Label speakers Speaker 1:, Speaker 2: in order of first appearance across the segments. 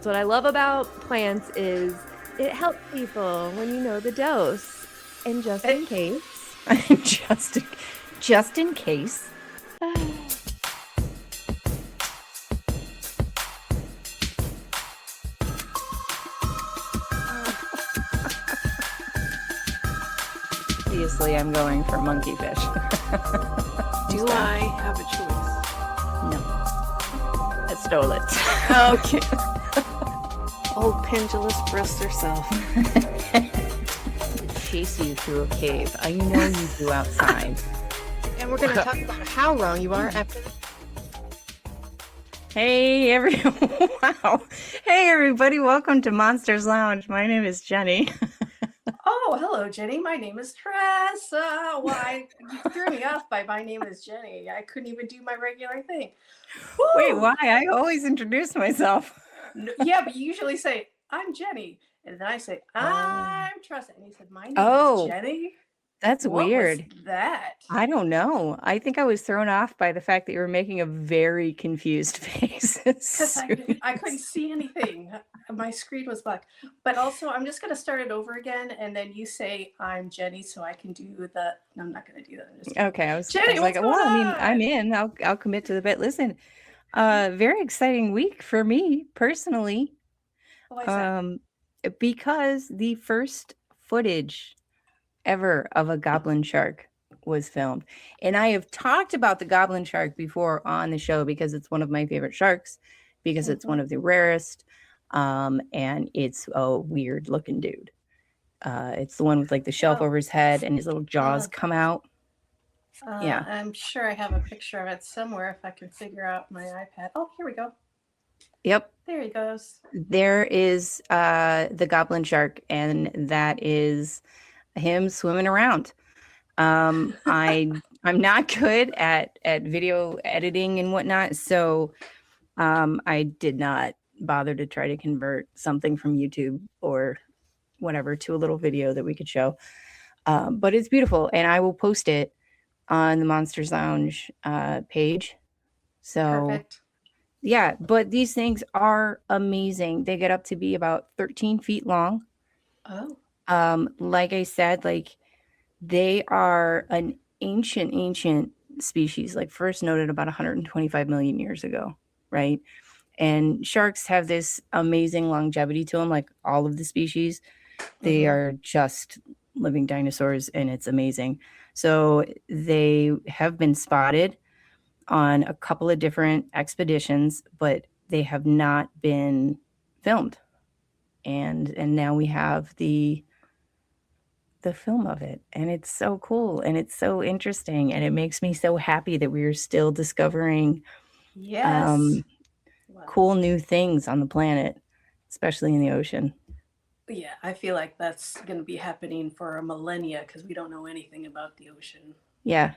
Speaker 1: So what I love about plants is it helps people when you know the dose. And just in
Speaker 2: It,
Speaker 1: case.
Speaker 3: just, just in case. Obviously, I'm going for monkeyfish.
Speaker 2: do I have a choice?
Speaker 3: No, I stole it.
Speaker 2: Okay. Old pendulous Brist herself.
Speaker 3: Chase you through a cave. I know you do outside.
Speaker 2: And we're going to talk about how wrong you are after that.
Speaker 3: Hey, wow. Hey, everybody. Welcome to Monsters Lounge. My name is Jenny.
Speaker 4: Oh, hello, Jenny. My name is Tressa. Why? You threw me off by my name is Jenny. I couldn't even do my regular thing.
Speaker 3: Wait,
Speaker 4: Woo!
Speaker 3: why? I always introduce myself.
Speaker 4: Yeah, but you usually say, I'm Jenny. And then I say, I'm Tressa. And you said, my name is Jenny.
Speaker 3: That's
Speaker 4: What
Speaker 3: weird.
Speaker 4: was that?
Speaker 3: I don't know. I think I was thrown off by the fact that you were making a very confused face.
Speaker 4: Because I couldn't see anything. My screen was black. But also, I'm just going to start it over again. And then you say, I'm Jenny, so I can do the. No, I'm not going to do that.
Speaker 3: Okay. I was
Speaker 4: Jenny,
Speaker 3: like,
Speaker 4: what's
Speaker 3: well,
Speaker 4: going
Speaker 3: I mean,
Speaker 4: on?
Speaker 3: I'm in. I'll commit to the bit. Listen, very exciting week for me personally.
Speaker 4: Why is that?
Speaker 3: Because the first footage ever of a goblin shark was filmed. And I have talked about the goblin shark before on the show because it's one of my favorite sharks, because it's one of the rarest, and it's a weird looking dude. It's the one with like the shelf over his head and his little jaws come out. Yeah.
Speaker 4: I'm sure I have a picture of it somewhere if I can figure out my iPad. Oh, here we go.
Speaker 3: Yep.
Speaker 4: There he goes.
Speaker 3: There is the goblin shark, and that is him swimming around. I'm not good at video editing and whatnot, so I did not bother to try to convert something from YouTube or whatever to a little video that we could show. But it's beautiful, and I will post it on the Monsters Lounge page. So
Speaker 4: Perfect.
Speaker 3: yeah, but these things are amazing. They get up to be about 13 feet long.
Speaker 4: Oh.
Speaker 3: Like I said, like they are an ancient species, like first noted about 125 million years ago, right? And sharks have this amazing longevity to them, like all of the species. They are just living dinosaurs, and it's amazing. So they have been spotted on a couple of different expeditions, but they have not been filmed. And now we have the film of it, and it's so cool and it's so interesting, and it makes me so happy that we're still discovering cool new things on the planet, especially in the ocean.
Speaker 4: Yeah, I feel like that's going to be happening for a millennia because we don't know anything about the ocean.
Speaker 3: Yeah.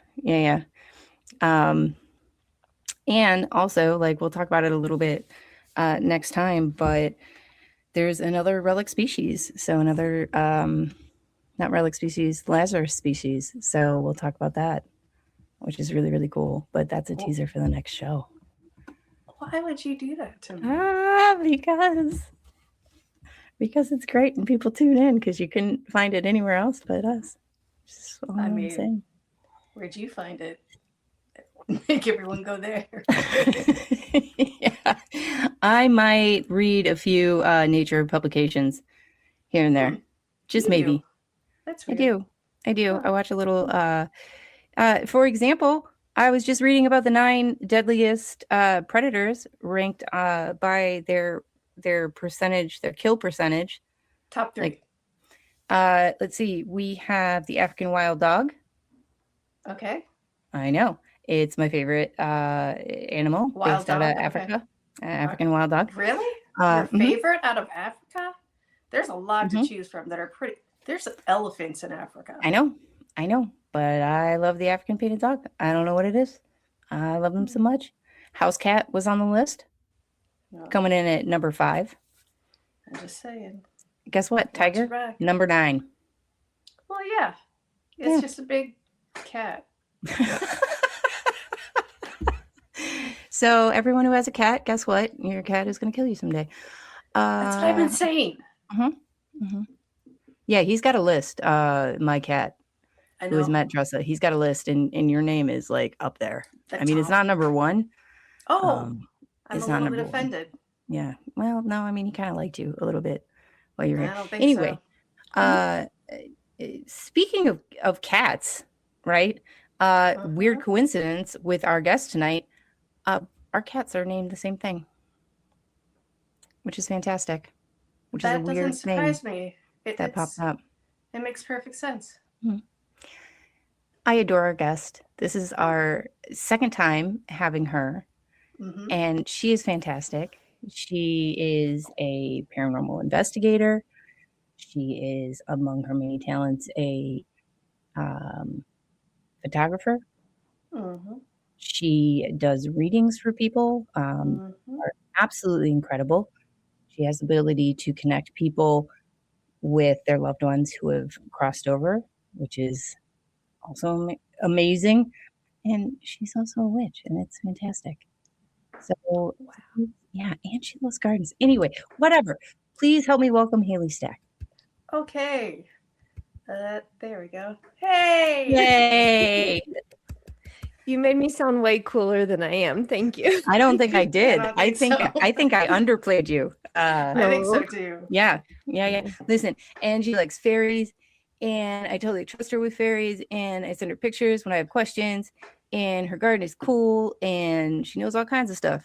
Speaker 3: And also, like, we'll talk about it a little bit next time, but there's another relic species. So another not relic species, Lazarus species. So we'll talk about that, which is really, really cool. But that's a teaser for the next show.
Speaker 4: Why would you do that to me?
Speaker 3: Because it's great and people tune in because you couldn't find it anywhere else but us.
Speaker 4: I mean, where'd you find it? Make everyone go there.
Speaker 3: Yeah. I might read a few nature publications here and there. Just maybe.
Speaker 4: That's weird.
Speaker 3: I do. I watch a little. For example, I was just reading about the 9 deadliest predators ranked by their percentage, their kill percentage.
Speaker 4: Top 3.
Speaker 3: Let's see. We have the African wild dog.
Speaker 4: Okay.
Speaker 3: I know. It's my favorite animal based out of Africa. African wild dog.
Speaker 4: Really? Your favorite out of Africa? There's a lot to choose from that are pretty. There's elephants in Africa.
Speaker 3: I know. But I love the African painted dog. I don't know what it is. I love them so much. House cat was on the list. Coming in at number 5.
Speaker 4: I'm just saying.
Speaker 3: Guess what? Tiger, number 9.
Speaker 4: Well, yeah. It's just a big cat.
Speaker 3: So everyone who has a cat, guess what? Your cat is going to kill you someday.
Speaker 4: That's what I've been
Speaker 3: Uh,
Speaker 4: saying.
Speaker 3: mhm, mhm. Yeah, he's got a list. My cat,
Speaker 4: I
Speaker 3: who is
Speaker 4: know.
Speaker 3: Matt Dressa, he's got a list, and your name is like up there.
Speaker 4: The
Speaker 3: I mean, it's
Speaker 4: top.
Speaker 3: not number one.
Speaker 4: Oh,
Speaker 3: Um,
Speaker 4: I'm
Speaker 3: it's
Speaker 4: a
Speaker 3: not
Speaker 4: little bit
Speaker 3: number one.
Speaker 4: offended.
Speaker 3: Yeah. Well, no, I mean, he kind of liked you a little bit while you were here.
Speaker 4: I don't think so.
Speaker 3: Anyway,
Speaker 4: Mhm.
Speaker 3: speaking of cats, right? Weird
Speaker 4: Uh-huh.
Speaker 3: coincidence with our guest tonight. Uh, our cats are named the same thing, which is fantastic, which is a
Speaker 4: That doesn't
Speaker 3: weird thing
Speaker 4: surprise me. It,
Speaker 3: that popped
Speaker 4: it's
Speaker 3: up.
Speaker 4: it makes perfect sense.
Speaker 3: Mhm. I adore our guest. This is our second time having her,
Speaker 4: Hmm.
Speaker 3: and she is fantastic. She is a paranormal investigator. She is, among her many talents, a um, photographer.
Speaker 4: Hmm.
Speaker 3: She does readings for people,
Speaker 4: Hmm.
Speaker 3: are absolutely incredible. She has the ability to connect people with their loved ones who have crossed over, which is also amazing. And she's also a witch, and it's fantastic. So, yeah, and she loves gardens. Anyway, whatever. Please help me welcome Haley Stack.
Speaker 4: Okay. There we go. Hey.
Speaker 3: Yay!
Speaker 1: You made me sound way cooler than I am. Thank you.
Speaker 3: I don't think I
Speaker 4: I
Speaker 3: did.
Speaker 4: don't think so.
Speaker 3: I think I underplayed you.
Speaker 4: I think so too.
Speaker 3: Yeah. Listen, Angie likes fairies, and I totally trust her with fairies, and I send her pictures when I have questions, and her garden is cool, and she knows all kinds of stuff.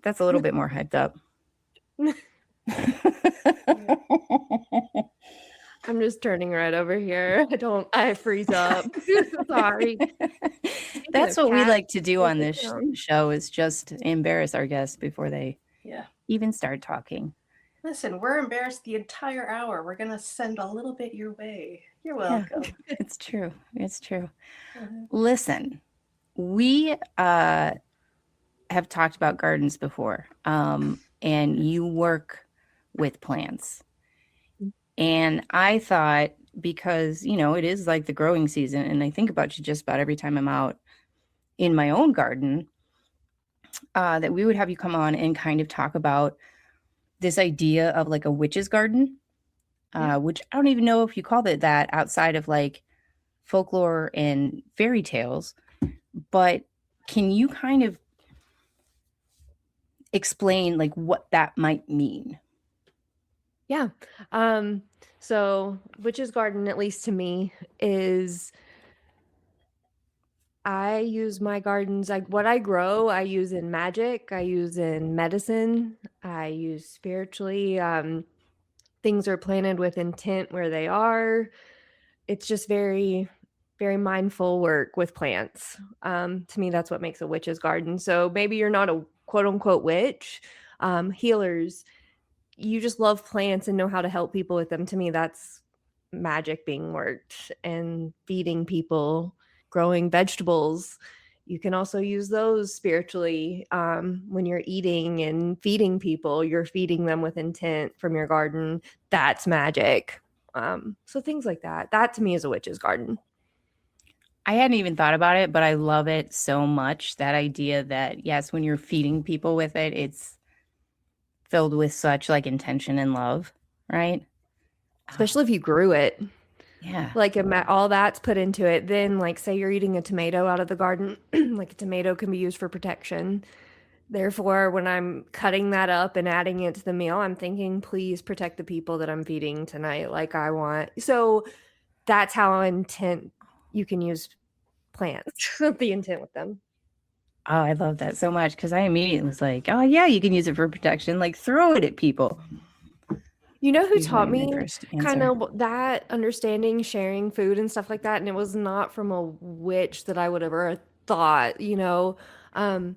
Speaker 3: That's a little bit more hyped up.
Speaker 1: I'm just turning red over here. I freeze up. Sorry.
Speaker 3: That's
Speaker 1: of
Speaker 3: what we
Speaker 1: cats,
Speaker 3: like to do on
Speaker 1: make it
Speaker 3: this
Speaker 1: sound-
Speaker 3: show, is just embarrass our guests before they
Speaker 4: Yeah.
Speaker 3: even start talking.
Speaker 4: Listen, we're embarrassed the entire hour. We're gonna send a little bit your way. You're
Speaker 3: Yeah,
Speaker 4: welcome.
Speaker 3: it's true. It's true.
Speaker 4: Mhm.
Speaker 3: Listen, we have talked about gardens before, and you work with plants. And I thought, because, it is like the growing season, and I think about you just about every time I'm out in my own garden, that we would have you come on and kind of talk about this idea of like a witch's garden,
Speaker 4: Yeah.
Speaker 3: which I don't even know if you called it that outside of like folklore and fairy tales. But can you kind of explain like what that might mean?
Speaker 1: Yeah. So Witch's Garden, at least to me, is I use my gardens, like what I grow, I use in magic, I use in medicine, I use spiritually. Things are planted with intent where they are. It's just very, very mindful work with plants. To me, that's what makes a witch's garden. So maybe you're not a quote unquote witch. Healers, you just love plants and know how to help people with them. To me, that's magic being worked, and feeding people, growing vegetables. You can also use those spiritually, when you're eating and feeding people, you're feeding them with intent from your garden. That's magic. So things like that. That to me is a witch's garden.
Speaker 3: I hadn't even thought about it, but I love it so much. That idea that, yes, when you're feeding people with it, it's filled with such like intention and love, right?
Speaker 1: Especially if you grew it.
Speaker 3: Yeah.
Speaker 1: Like all that's put into it. Then, like, say you're eating a tomato out of the garden, like a tomato can be used for protection. Therefore, when I'm cutting that up and adding it to the meal, I'm thinking, please protect the people that I'm feeding tonight. Like I want. So that's how intent you can use plants, the intent with them.
Speaker 3: Oh, I love that so much, because I immediately was like, oh, yeah, you can use it for protection. Like, throw it at people.
Speaker 1: You know who
Speaker 3: Usually
Speaker 1: taught
Speaker 3: my
Speaker 1: me
Speaker 3: first
Speaker 1: kind
Speaker 3: answer.
Speaker 1: of that understanding, sharing food and stuff like that? And it was not from a witch that I would have ever thought. Um,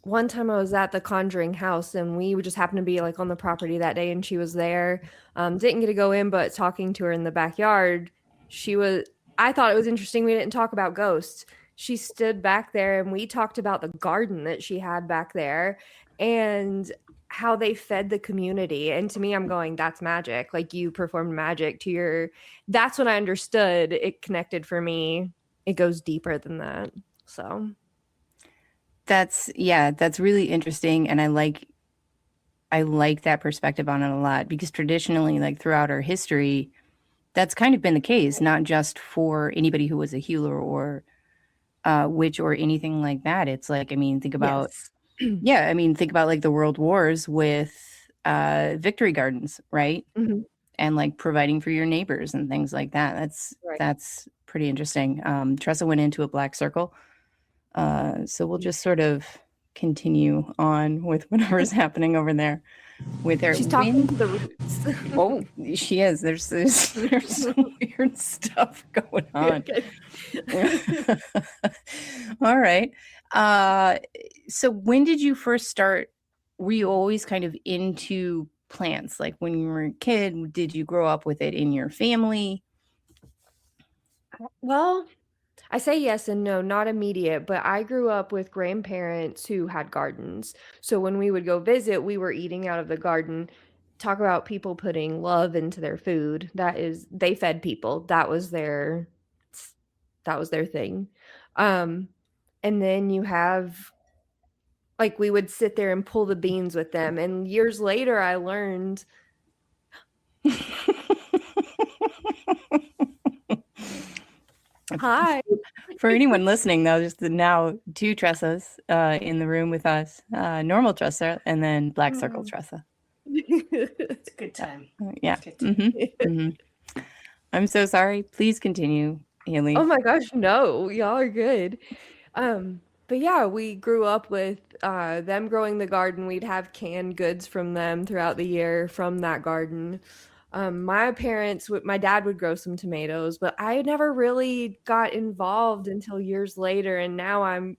Speaker 1: One time I was at the Conjuring house, and we would just happen to be like on the property that day, and she was there. Didn't get to go in, but talking to her in the backyard, I thought it was interesting. We didn't talk about ghosts. She stood back there, and we talked about the garden that she had back there and how they fed the community. And to me, I'm going, that's magic. Like, you performed magic to that's when I understood it connected for me. It goes deeper than that. So
Speaker 3: That's really interesting. And I like that perspective on it a lot, because traditionally, like throughout our history, that's kind of been the case, not just for anybody who was a healer or witch or anything like that. It's like, I mean, think about,
Speaker 1: Yes.
Speaker 3: yeah, I mean, think about like the world wars with victory gardens, right?
Speaker 1: Mhm.
Speaker 3: And like providing for your neighbors and things like that.
Speaker 1: Right.
Speaker 3: That's pretty interesting. Tressa went into a black circle. So we'll just sort of continue on with whatever's happening over there with her.
Speaker 1: She's talking to the roots.
Speaker 3: Oh, she is. There's some weird stuff going on. All right. So when did you first start? Were you always kind of into plants? Like when you were a kid, did you grow up with it in your family?
Speaker 1: Well, I say yes and no, not immediate, but I grew up with grandparents who had gardens. So when we would go visit, we were eating out of the garden. Talk about people putting love into their food. They fed people. That was their thing. Um, and then you have like we would sit there and pull the beans with them. And years later I learned hi.
Speaker 3: For anyone listening, though, just now 2 Tressas in the room with us. Normal Tressa and then Black Circle Tressa.
Speaker 4: It's a good time.
Speaker 3: Yeah.
Speaker 4: It's a good time.
Speaker 3: I'm so sorry. Please continue, Haley.
Speaker 1: Oh my gosh, no, y'all are good. But yeah, we grew up with them growing the garden. We'd have canned goods from them throughout the year from that garden. My dad would grow some tomatoes, but I never really got involved until years later. And now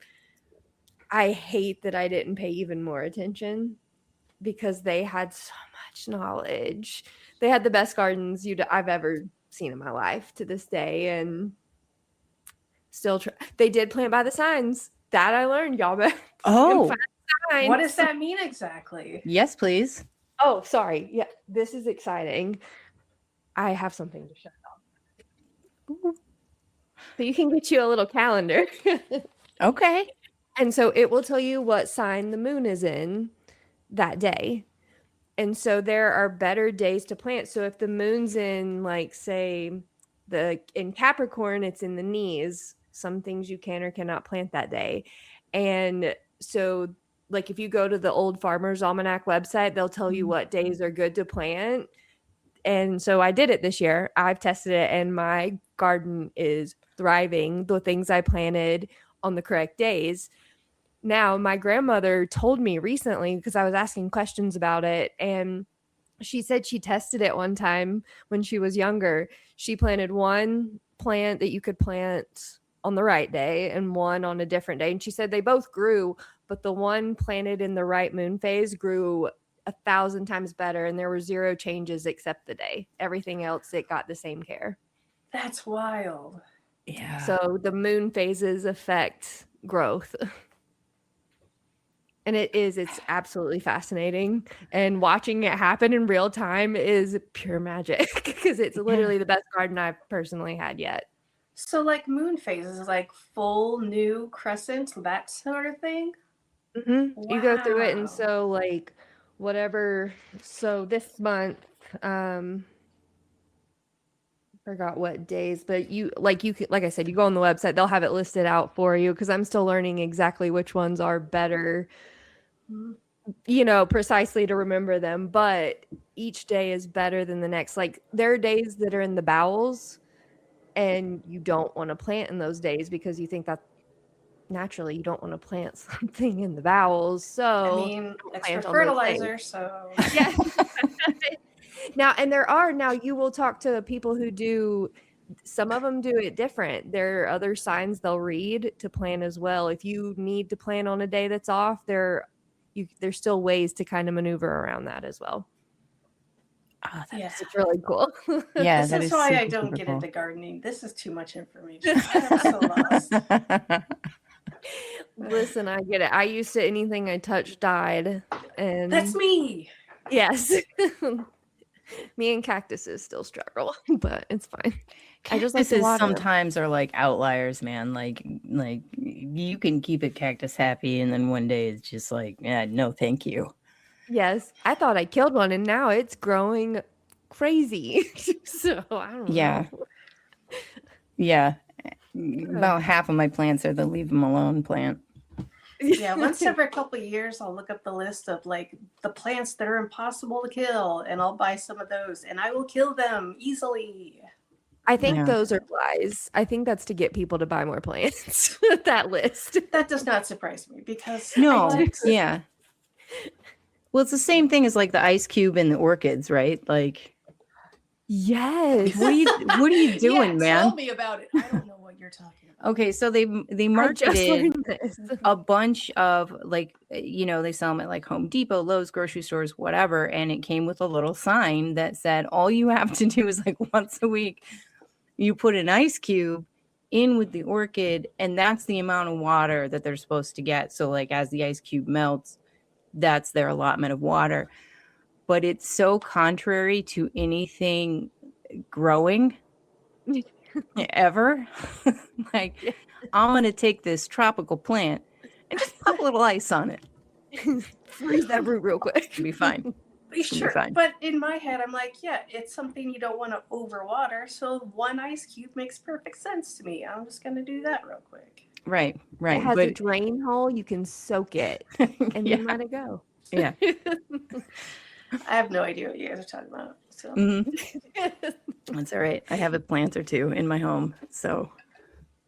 Speaker 1: I hate that I didn't pay even more attention because they had so much knowledge. They had the best gardens I've ever seen in my life to this day, and still they did plant by the signs. That I learned, y'all.
Speaker 3: Oh,
Speaker 4: what does that mean exactly?
Speaker 3: Yes, please.
Speaker 1: Oh, sorry. Yeah, this is exciting. I have something to show y'all. So you can get you a little calendar.
Speaker 3: Okay.
Speaker 1: And so it will tell you what sign the moon is in that day. And so there are better days to plant. So if the moon's in, like, say, in Capricorn, it's in the knees. Some things you can or cannot plant that day. And so, like, if you go to the Old Farmer's Almanac website, they'll tell you what days are good to plant. And so I did it this year. I've tested it, and my garden is thriving. The things I planted on the correct days. Now, my grandmother told me recently, because I was asking questions about it, and she said she tested it one time when she was younger. She planted one plant that you could plant on the right day and one on a different day. And she said they both grew, but the one planted in the right moon phase grew 1,000 times better, and there were 0 changes except the day. Everything else, it got the same care.
Speaker 4: That's wild.
Speaker 3: Yeah.
Speaker 1: So the moon phases affect growth. And it's absolutely fascinating. And watching it happen in real time is pure magic because it's literally the best garden I've personally had yet.
Speaker 4: So like moon phases, like full new crescent, that sort of thing?
Speaker 1: Mm-hmm.
Speaker 4: Wow.
Speaker 1: You go through it, and so like whatever. So this month, forgot what days, but you can, like I said, you go on the website, they'll have it listed out for you because I'm still learning exactly which ones are better, precisely to remember them. But each day is better than the next. Like there are days that are in the bowels, and you don't want to plant in those days because you think that naturally you don't want to plant something in the bowels. So
Speaker 4: I mean, extra fertilizer, so
Speaker 1: yeah. Now you will talk to people who do, some of them do it different. There are other signs they'll read to plant as well. If you need to plant on a day that's off, there's still ways to kind of maneuver around that as well.
Speaker 3: Oh,
Speaker 1: it's really cool.
Speaker 3: Yeah,
Speaker 4: this is why I don't get into gardening. This is too much information. I'm so lost.
Speaker 1: Listen, I get it. I used to, anything I touched died, and
Speaker 4: that's me.
Speaker 1: Yes. Me and cactuses still struggle, but it's fine.
Speaker 3: Cactuses sometimes are like outliers, man. Like you can keep a cactus happy, and then one day it's just like, yeah, no, thank you.
Speaker 1: Yes, I thought I killed one, and now it's growing crazy. So I don't
Speaker 3: Yeah.
Speaker 1: know.
Speaker 3: Yeah. About half of my plants are the leave them alone plant.
Speaker 4: Yeah, once every couple of years, I'll look up the list of like the plants that are impossible to kill, and I'll buy some of those, and I will kill them easily.
Speaker 1: I think
Speaker 3: Yeah.
Speaker 1: those are lies. I think that's to get people to buy more plants. That list.
Speaker 4: That does not surprise me because
Speaker 3: No.
Speaker 4: what?
Speaker 3: Yeah. Well, it's the same thing as like the ice cube and the orchids, right? Like,
Speaker 1: Yes.
Speaker 3: what are you doing,
Speaker 4: Yeah,
Speaker 3: man?
Speaker 4: tell me about it. I don't know what you're talking about.
Speaker 3: Okay, so they
Speaker 1: I just
Speaker 3: marketed
Speaker 1: learned this.
Speaker 3: a bunch of like, they sell them at like Home Depot, Lowe's, grocery stores, whatever, and it came with a little sign that said all you have to do is like once a week you put an ice cube in with the orchid, and that's the amount of water that they're supposed to get. So like as the ice cube melts, that's their allotment of water. But it's so contrary to anything growing ever. Like,
Speaker 1: Yeah.
Speaker 3: I'm going to take this tropical plant and just put a little ice on it.
Speaker 1: Freeze that root real quick.
Speaker 3: It'll be fine.
Speaker 4: Sure,
Speaker 3: fine.
Speaker 4: but in my head, I'm like, yeah, it's something you don't want to overwater. So one ice cube makes perfect sense to me. I'm just gonna do that real quick.
Speaker 3: Right.
Speaker 1: It has a
Speaker 3: But
Speaker 1: drain hole. You can soak it and
Speaker 3: yeah,
Speaker 1: then let it go.
Speaker 3: yeah.
Speaker 4: I have no idea what you guys are talking about. So
Speaker 3: Mhm. That's all right. I have a plant or two in my home, so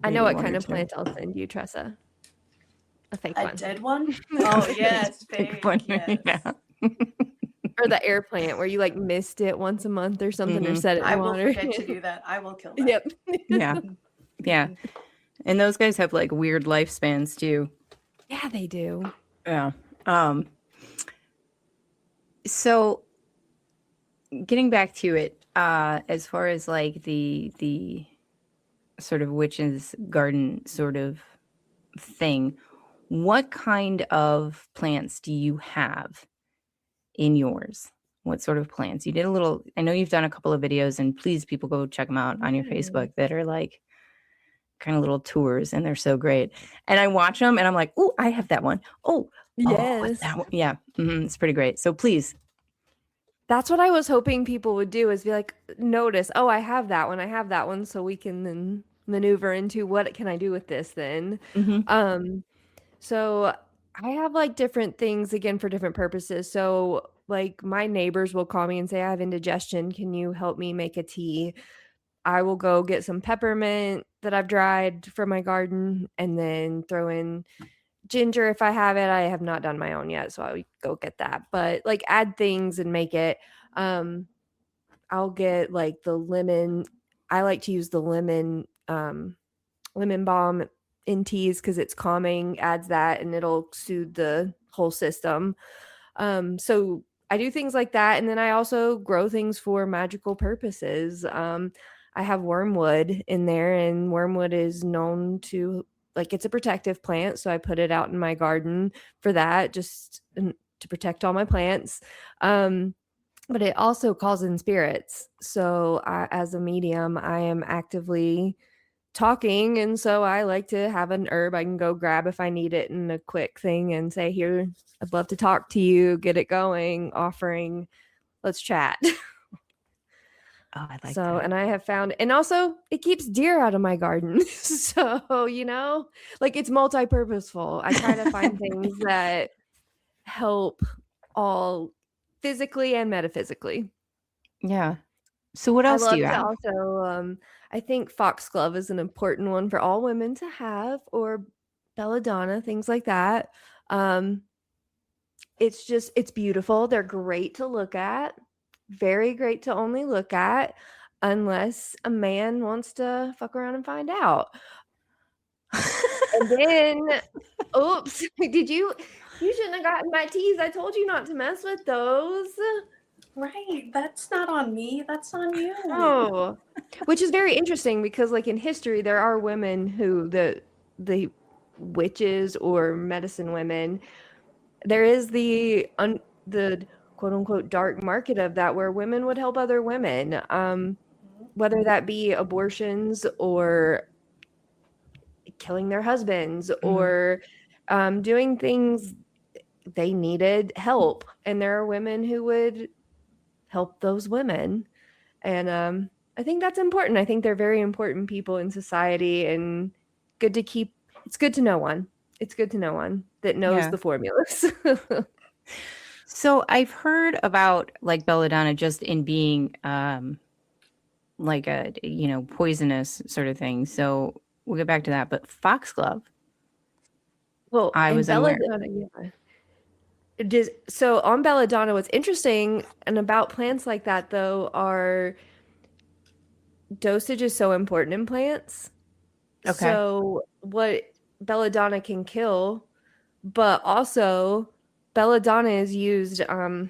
Speaker 1: I know
Speaker 3: maybe
Speaker 1: what
Speaker 3: one
Speaker 1: kind
Speaker 3: or
Speaker 1: of
Speaker 3: two.
Speaker 1: plant I'll send you, Tressa. A fake
Speaker 4: a
Speaker 1: one.
Speaker 4: dead one? Oh yes,
Speaker 3: Big
Speaker 4: fake,
Speaker 3: one.
Speaker 4: yes.
Speaker 3: Yeah.
Speaker 1: Or the air plant where you like mist it once a month or something or
Speaker 3: Mhm.
Speaker 1: set it in
Speaker 4: I will
Speaker 1: water.
Speaker 4: forget to do that. I will kill that.
Speaker 1: Yep.
Speaker 3: Yeah. Yeah. And those guys have like weird lifespans too.
Speaker 1: Yeah, they do.
Speaker 3: Yeah. So getting back to it, as far as like the sort of witch's garden sort of thing, what kind of plants do you have in yours? What sort of plants? You did a little, I know you've done a couple of videos, and please people go check them out on your Facebook that are like kind of little tours, and they're so great. And I watch them and I'm like, oh, I have that one. Oh,
Speaker 1: Yes.
Speaker 3: that one. Yeah. It's pretty great. So please.
Speaker 1: That's what I was hoping people would do is be like, notice, oh, I have that one. I have that one. So we can then maneuver into what can I do with this then?
Speaker 3: Mhm.
Speaker 1: So I have like different things again for different purposes. So like my neighbors will call me and say, I have indigestion. Can you help me make a tea? I will go get some peppermint that I've dried from my garden and then throw in ginger if I have it. I have not done my own yet, so I would go get that. But like add things and make it. I'll get like the lemon. I like to use the lemon balm in teas because it's calming, adds that, and it'll soothe the whole system. So I do things like that, and then I also grow things for magical purposes. I have wormwood in there, and wormwood is known to like it's a protective plant, so I put it out in my garden for that, just to protect all my plants. But it also calls in spirits. So as a medium, I am actively talking, and so I like to have an herb I can go grab if I need it in a quick thing and say, here, I'd love to talk to you, get it going, offering, let's chat.
Speaker 3: Oh, I like
Speaker 1: So,
Speaker 3: that.
Speaker 1: and I have found, and also it keeps deer out of my garden. So, like it's multi-purposeful. I try to find things that help all physically and metaphysically.
Speaker 3: Yeah. So what
Speaker 1: I
Speaker 3: else do
Speaker 1: love
Speaker 3: you
Speaker 1: to
Speaker 3: have?
Speaker 1: also, I think foxglove is an important one for all women to have, or belladonna, things like that. Um, it's beautiful. They're great to look at, very great to only look at, unless a man wants to fuck around and find out. And then, oops, you shouldn't have gotten my teas. I told you not to mess with those.
Speaker 4: Right, that's not on me. That's on you.
Speaker 1: Oh, which is very interesting because, like in history, there are women who the witches or medicine women. There is the quote unquote dark market of that where women would help other women, whether that be abortions or killing their husbands or doing things they needed help, and there are women who would help those women. And I think that's important. I think they're very important people in society, and good to keep. It's good to know one. It's good to know one that knows
Speaker 3: Yeah.
Speaker 1: the formulas.
Speaker 3: So I've heard about like belladonna just in being like a poisonous sort of thing. So we'll get back to that. But foxglove,
Speaker 1: Well,
Speaker 3: I
Speaker 1: in
Speaker 3: was unaware.
Speaker 1: belladonna, yeah. So on belladonna, what's interesting and about plants like that though are dosage is so important in plants.
Speaker 3: Okay.
Speaker 1: So what belladonna can kill, but also belladonna is used. I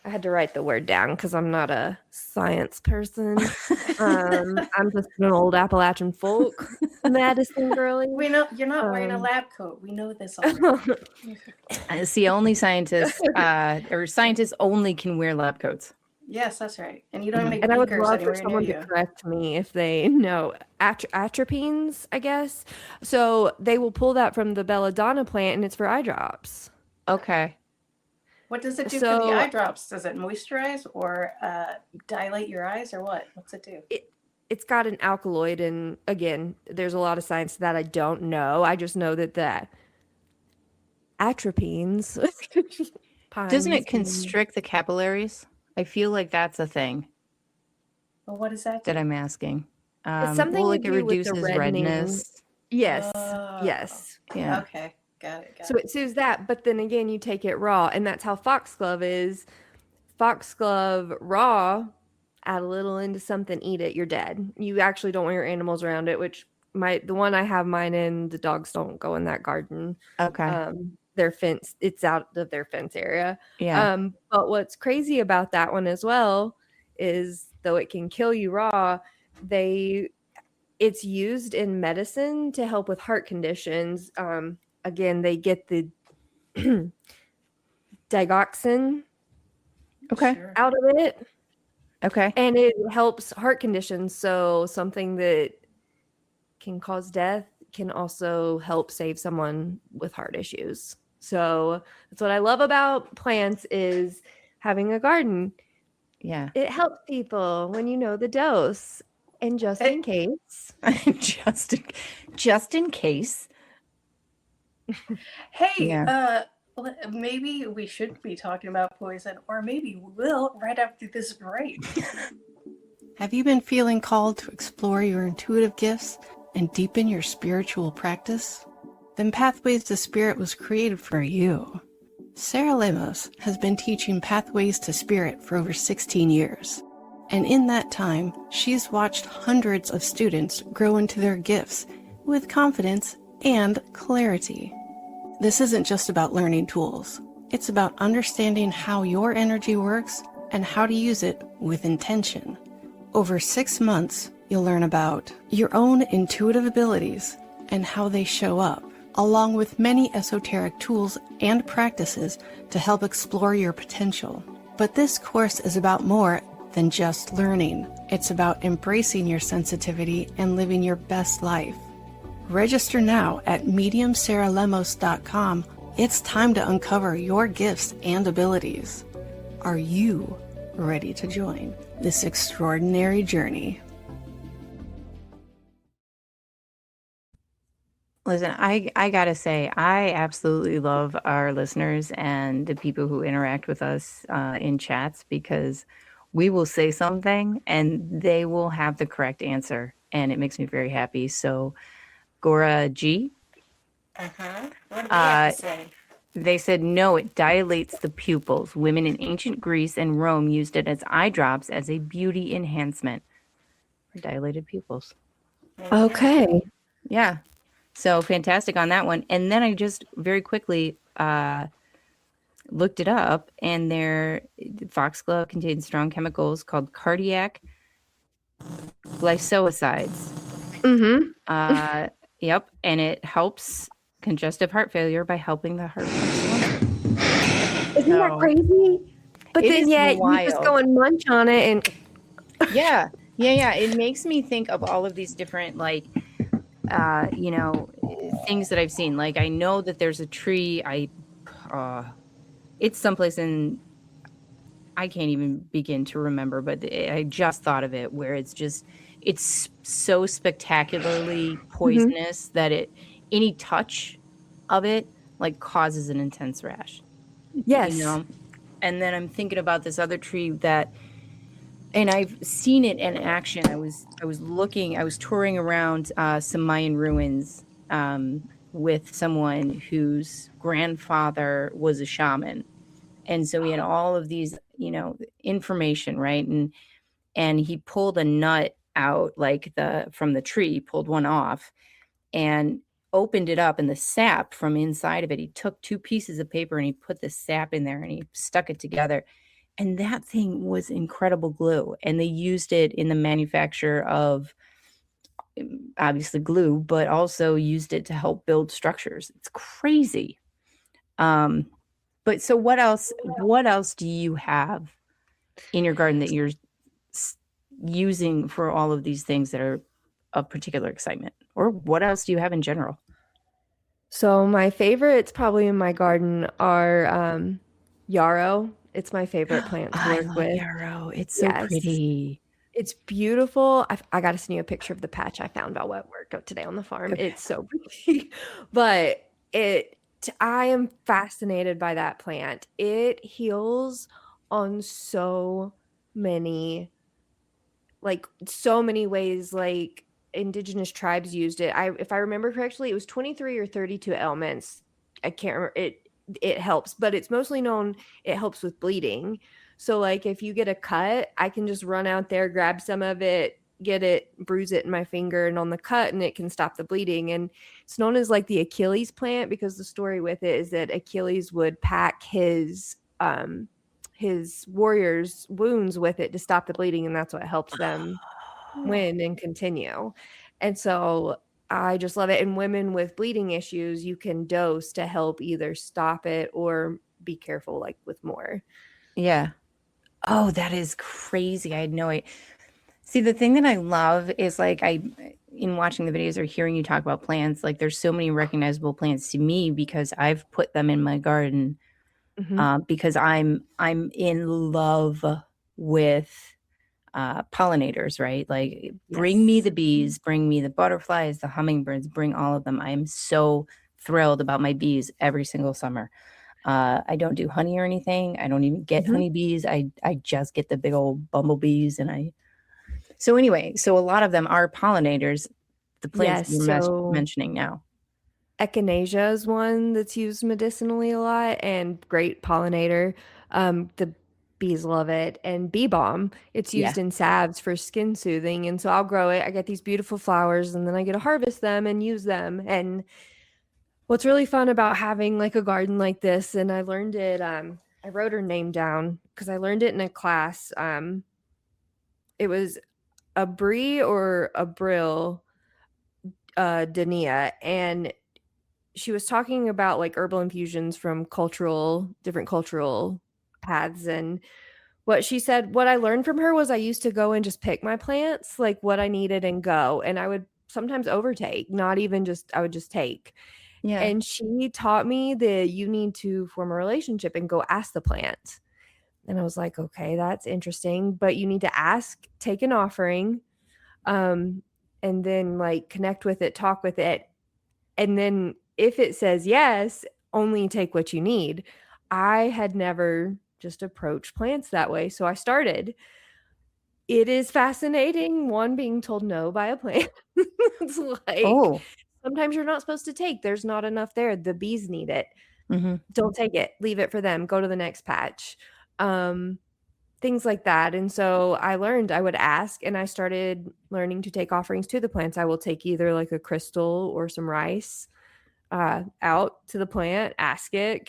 Speaker 1: had to write the word down because I'm not a science person. I'm just an old Appalachian folk medicine girly.
Speaker 4: We know you're not wearing a lab coat. We know this already.
Speaker 3: It's the only scientists or scientists only can wear lab coats.
Speaker 4: Yes, that's right. And you don't make
Speaker 1: And I would
Speaker 4: beakers
Speaker 1: love for
Speaker 4: anywhere near
Speaker 1: someone to
Speaker 4: you.
Speaker 1: correct me if they know atropines, I guess. So they will pull that from the belladonna plant, and it's for eye drops.
Speaker 3: Okay.
Speaker 4: What does it do for the eye drops? Does it moisturize or dilate your eyes or what? What's it do?
Speaker 1: It's got an alkaloid, and again, there's a lot of science that I don't know. I just know that the atropines.
Speaker 3: Doesn't it constrict the capillaries? I feel like that's a thing
Speaker 4: Well, what does that do?
Speaker 3: that I'm asking.
Speaker 1: It's something
Speaker 3: well,
Speaker 1: to
Speaker 3: like it
Speaker 1: do with the
Speaker 3: reduces
Speaker 1: reddening.
Speaker 3: redness.
Speaker 1: Yes.
Speaker 4: Oh.
Speaker 1: Yes.
Speaker 3: Yeah.
Speaker 4: Okay. Got it.
Speaker 1: So it soothes that, but then again, you take it raw, and that's how foxglove is. Foxglove raw, add a little into something, eat it, you're dead. You actually don't want your animals around it, which the one I have mine in, the dogs don't go in that garden.
Speaker 3: Okay.
Speaker 1: Their fence, it's out of their fence area.
Speaker 3: Yeah.
Speaker 1: But what's crazy about that one as well is, though it can kill you raw, it's used in medicine to help with heart conditions. Again, they get the digoxin out of it.
Speaker 3: Okay.
Speaker 1: And it helps heart conditions. So something that can cause death can also help save someone with heart issues. So that's what I love about plants, is having a garden.
Speaker 3: Yeah.
Speaker 1: It helps people when you know the dose. And just in case.
Speaker 3: just in case.
Speaker 4: Hey, maybe we should be talking about poison, or maybe we will right after this break. Have you been feeling called to explore your intuitive gifts and deepen your spiritual practice? Then Pathways to Spirit was created for you. Sarah Lemos has been teaching Pathways to Spirit for over 16 years. And in that time, she's watched hundreds of students grow into their gifts with confidence and clarity. This isn't just about learning tools. It's about understanding how your energy works and how to use it with intention. Over 6 months, you'll learn about your own intuitive abilities and how they show up, along with many esoteric tools and practices to help explore your potential. But this course is about more than just learning. It's about embracing your sensitivity and living your best life. Register now at mediumsarahlemos.com. It's time to uncover your gifts and abilities. Are you ready to join this extraordinary journey?
Speaker 3: Listen, I gotta say, I absolutely love our listeners and the people who interact with us in chats, because we will say something and they will have the correct answer, and it makes me very happy. So, Gora G.
Speaker 4: What do they have to say?
Speaker 3: They said, no, it dilates the pupils. Women in ancient Greece and Rome used it as eye drops as a beauty enhancement for dilated pupils.
Speaker 1: Okay.
Speaker 3: Yeah. So fantastic on that one. And then I just very quickly looked it up, and foxglove contains strong chemicals called cardiac glycosides.
Speaker 1: Mm-hmm.
Speaker 3: Yep. And it helps congestive heart failure by helping the heart pump slower.
Speaker 1: Isn't that crazy? But
Speaker 3: It
Speaker 1: then,
Speaker 3: is
Speaker 1: yeah, you just
Speaker 3: wild.
Speaker 1: go and munch on it, and
Speaker 3: Yeah. It makes me think of all of these different, like, things that I've seen. Like, I know that there's a tree. it's someplace in, I can't even begin to remember, but I just thought of it where it's so spectacularly
Speaker 1: Mhm.
Speaker 3: poisonous that any touch of it like causes an intense rash, you
Speaker 1: Yes.
Speaker 3: know? And then I'm thinking about this other tree and I've seen it in action. I was touring around some Mayan ruins with someone whose grandfather was a shaman. And so he had all of these, information, right? And he pulled a nut out like the from the tree, pulled one off and opened it up, and the sap from inside of it, he took two pieces of paper and he put the sap in there and he stuck it together. And that thing was incredible glue. And they used it in the manufacture of obviously glue, but also used it to help build structures. It's crazy. Um, but so what else do you have in your garden that you're using for all of these things that are of particular excitement? Or what else do you have in general?
Speaker 1: So my favorites probably in my garden are yarrow. It's my favorite plant to
Speaker 3: I
Speaker 1: work
Speaker 3: love
Speaker 1: with.
Speaker 3: yarrow. It's so
Speaker 1: Yes.
Speaker 3: pretty.
Speaker 1: It's beautiful. I got to send you a picture of the patch I found while at work today on the farm.
Speaker 3: Okay.
Speaker 1: It's so pretty. But I am fascinated by that plant. It heals on many so many ways. Like indigenous tribes used it. If I remember correctly, it was 23 or 32 ailments. I can't remember. It helps, but it's mostly known it helps with bleeding. So like if you get a cut, I can just run out there, grab some of it, get it, bruise it in my finger and on the cut, and it can stop the bleeding. And it's known as like the Achilles plant because the story with it is that Achilles would pack his warriors' wounds with it to stop the bleeding, and that's what helps them
Speaker 3: Oh.
Speaker 1: win and continue. And so I just love it. And women with bleeding issues, you can dose to help either stop it or be careful, like with more.
Speaker 3: Yeah. Oh, that is crazy. I had no idea. See, the thing that I love is like in watching the videos or hearing you talk about plants, like there's so many recognizable plants to me because I've put them in my garden
Speaker 1: Hmm.
Speaker 3: because I'm in love with pollinators, right? Like bring me
Speaker 1: Yes.
Speaker 3: the bees, bring me the butterflies, the hummingbirds, bring all of them. I am so thrilled about my bees every single summer. I don't do honey or anything. I don't even get
Speaker 1: Hmm.
Speaker 3: honeybees. I just get the big old bumblebees, so anyway, so a lot of them are pollinators, the plants that
Speaker 1: Yes.
Speaker 3: you're
Speaker 1: So
Speaker 3: mentioning now.
Speaker 1: echinacea is one that's used medicinally a lot and great pollinator. The bees love it. And bee balm, it's
Speaker 3: Yeah.
Speaker 1: used in salves for skin soothing. And so I'll grow it. I get these beautiful flowers and then I get to harvest them and use them. And what's really fun about having like a garden like this, and I learned it, I wrote her name down because I learned it in a class. It was a Brie or a Brill, Dania, and she was talking about like herbal infusions from different cultural paths. And what she said, what I learned from her was I used to go and just pick my plants, like what I needed and go. And I would sometimes overtake, not even just, I would just take.
Speaker 3: Yeah.
Speaker 1: And she taught me that you need to form a relationship and go ask the plant. And I was like, okay, that's interesting. But you need to ask, take an offering, um, and then like connect with it, talk with it. And then if it says yes, only take what you need. I had never just approached plants that way. So I started. It is fascinating, one, being told no by a plant. It's like
Speaker 3: Oh.
Speaker 1: sometimes you're not supposed to take. There's not enough there. The bees need it.
Speaker 3: Mhm.
Speaker 1: Don't take it. Leave it for them. Go to the next patch. Um, things like that. And so I learned I would ask, and I started learning to take offerings to the plants. I will take either like a crystal or some rice out to the plant, ask it,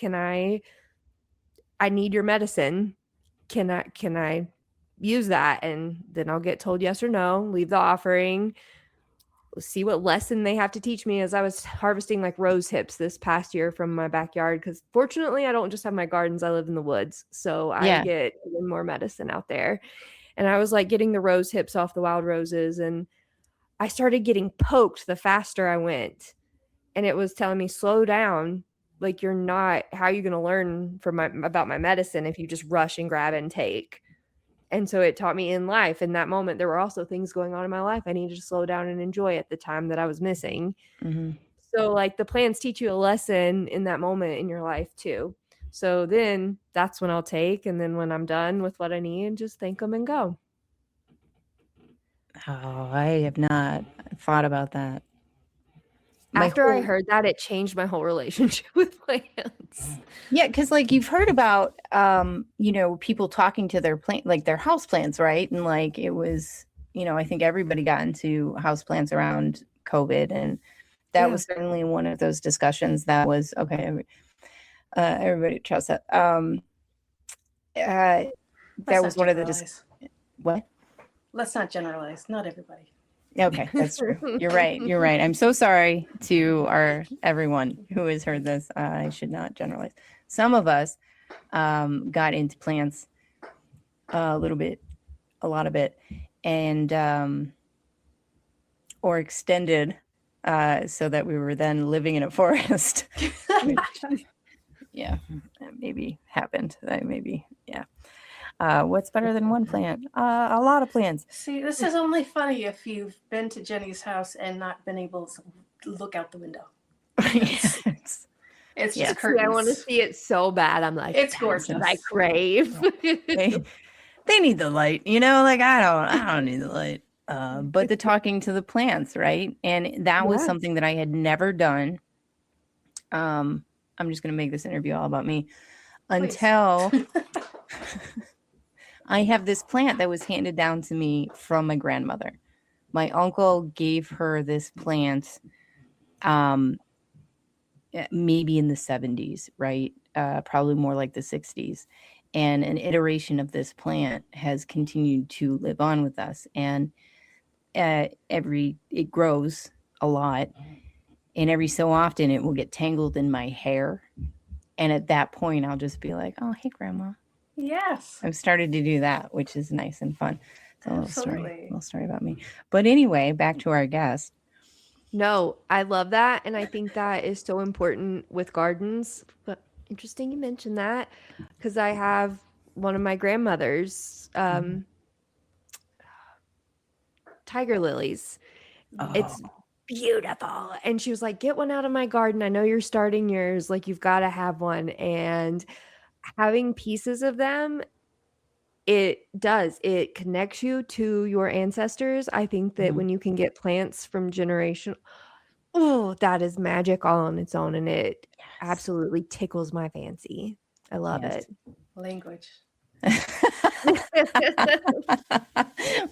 Speaker 1: I need your medicine. Can I use that? And then I'll get told yes or no, leave the offering, see what lesson they have to teach me. As I was harvesting like rose hips this past year from my backyard, because fortunately I don't just have my gardens, I live in the woods. So I
Speaker 3: Yeah.
Speaker 1: get even more medicine out there. And I was like getting the rose hips off the wild roses, and I started getting poked the faster I went. And it was telling me, slow down. like, you're not how are you gonna learn about my medicine if you just rush and grab and take? And so it taught me in life, in that moment, there were also things going on in my life I needed to slow down and enjoy at the time that I was missing.
Speaker 3: Mhm.
Speaker 1: So, like, the plants teach you a lesson in that moment in your life too. So then that's when I'll take, and then when I'm done with what I need, just thank them and go.
Speaker 3: Oh, I have not thought about that. My
Speaker 1: After I
Speaker 3: whole
Speaker 1: heard that, it changed my whole relationship with plants.
Speaker 3: Yeah, because like you've heard about people talking to their plant like their house plants, right? And like it was, I think everybody got into house plants around COVID, and that
Speaker 1: Yeah.
Speaker 3: was certainly one of those discussions that was okay. Everybody trust that. Uh,
Speaker 4: Let's
Speaker 3: that
Speaker 4: not
Speaker 3: was one of the
Speaker 4: generalize.
Speaker 3: what?
Speaker 4: Let's not generalize. Not everybody.
Speaker 3: Okay, that's true. You're right. You're right. I'm so sorry to everyone who has heard this. I should not generalize. Some of us got into plants a little bit, a lot of it, and or extended so that we were then living in a forest. Yeah, that maybe happened. That maybe, yeah. What's better than one plant? A lot of plants.
Speaker 4: See, this is only funny if you've been to Jenny's house and not been able to look out the window.
Speaker 3: Yes.
Speaker 4: It's
Speaker 3: Yeah.
Speaker 4: just
Speaker 1: See, I want to
Speaker 4: curtains.
Speaker 1: see it so bad. I'm like,
Speaker 4: It's
Speaker 1: that's
Speaker 4: gorgeous.
Speaker 1: what I crave.
Speaker 3: They need the light, like I don't need the light. But the talking to the plants, right? And that was
Speaker 1: Yes.
Speaker 3: something that I had never done. I'm just going to make this interview all about me until I have this plant that was handed down to me from my grandmother. My uncle gave her this plant maybe in the 70s, right? Probably more like the 60s. And an iteration of this plant has continued to live on with us. And it grows a lot. And every so often it will get tangled in my hair. And at that point, I'll just be like, oh, hey, Grandma.
Speaker 4: Yes.
Speaker 3: I've started to do that, which is nice and fun. It's a
Speaker 4: Absolutely.
Speaker 3: little story about me. But anyway, back to our guest.
Speaker 1: No, I love that. And I think that is so important with gardens. But interesting you mentioned that because I have one of my grandmother's tiger lilies. It's beautiful. And she was like, get one out of my garden. I know you're starting yours. Like, you've got to have one. And having pieces of them, it connects you to your ancestors. I think that when you can get plants from generation, oh, that is magic all on its own. And it absolutely tickles my fancy. I love it.
Speaker 4: Language.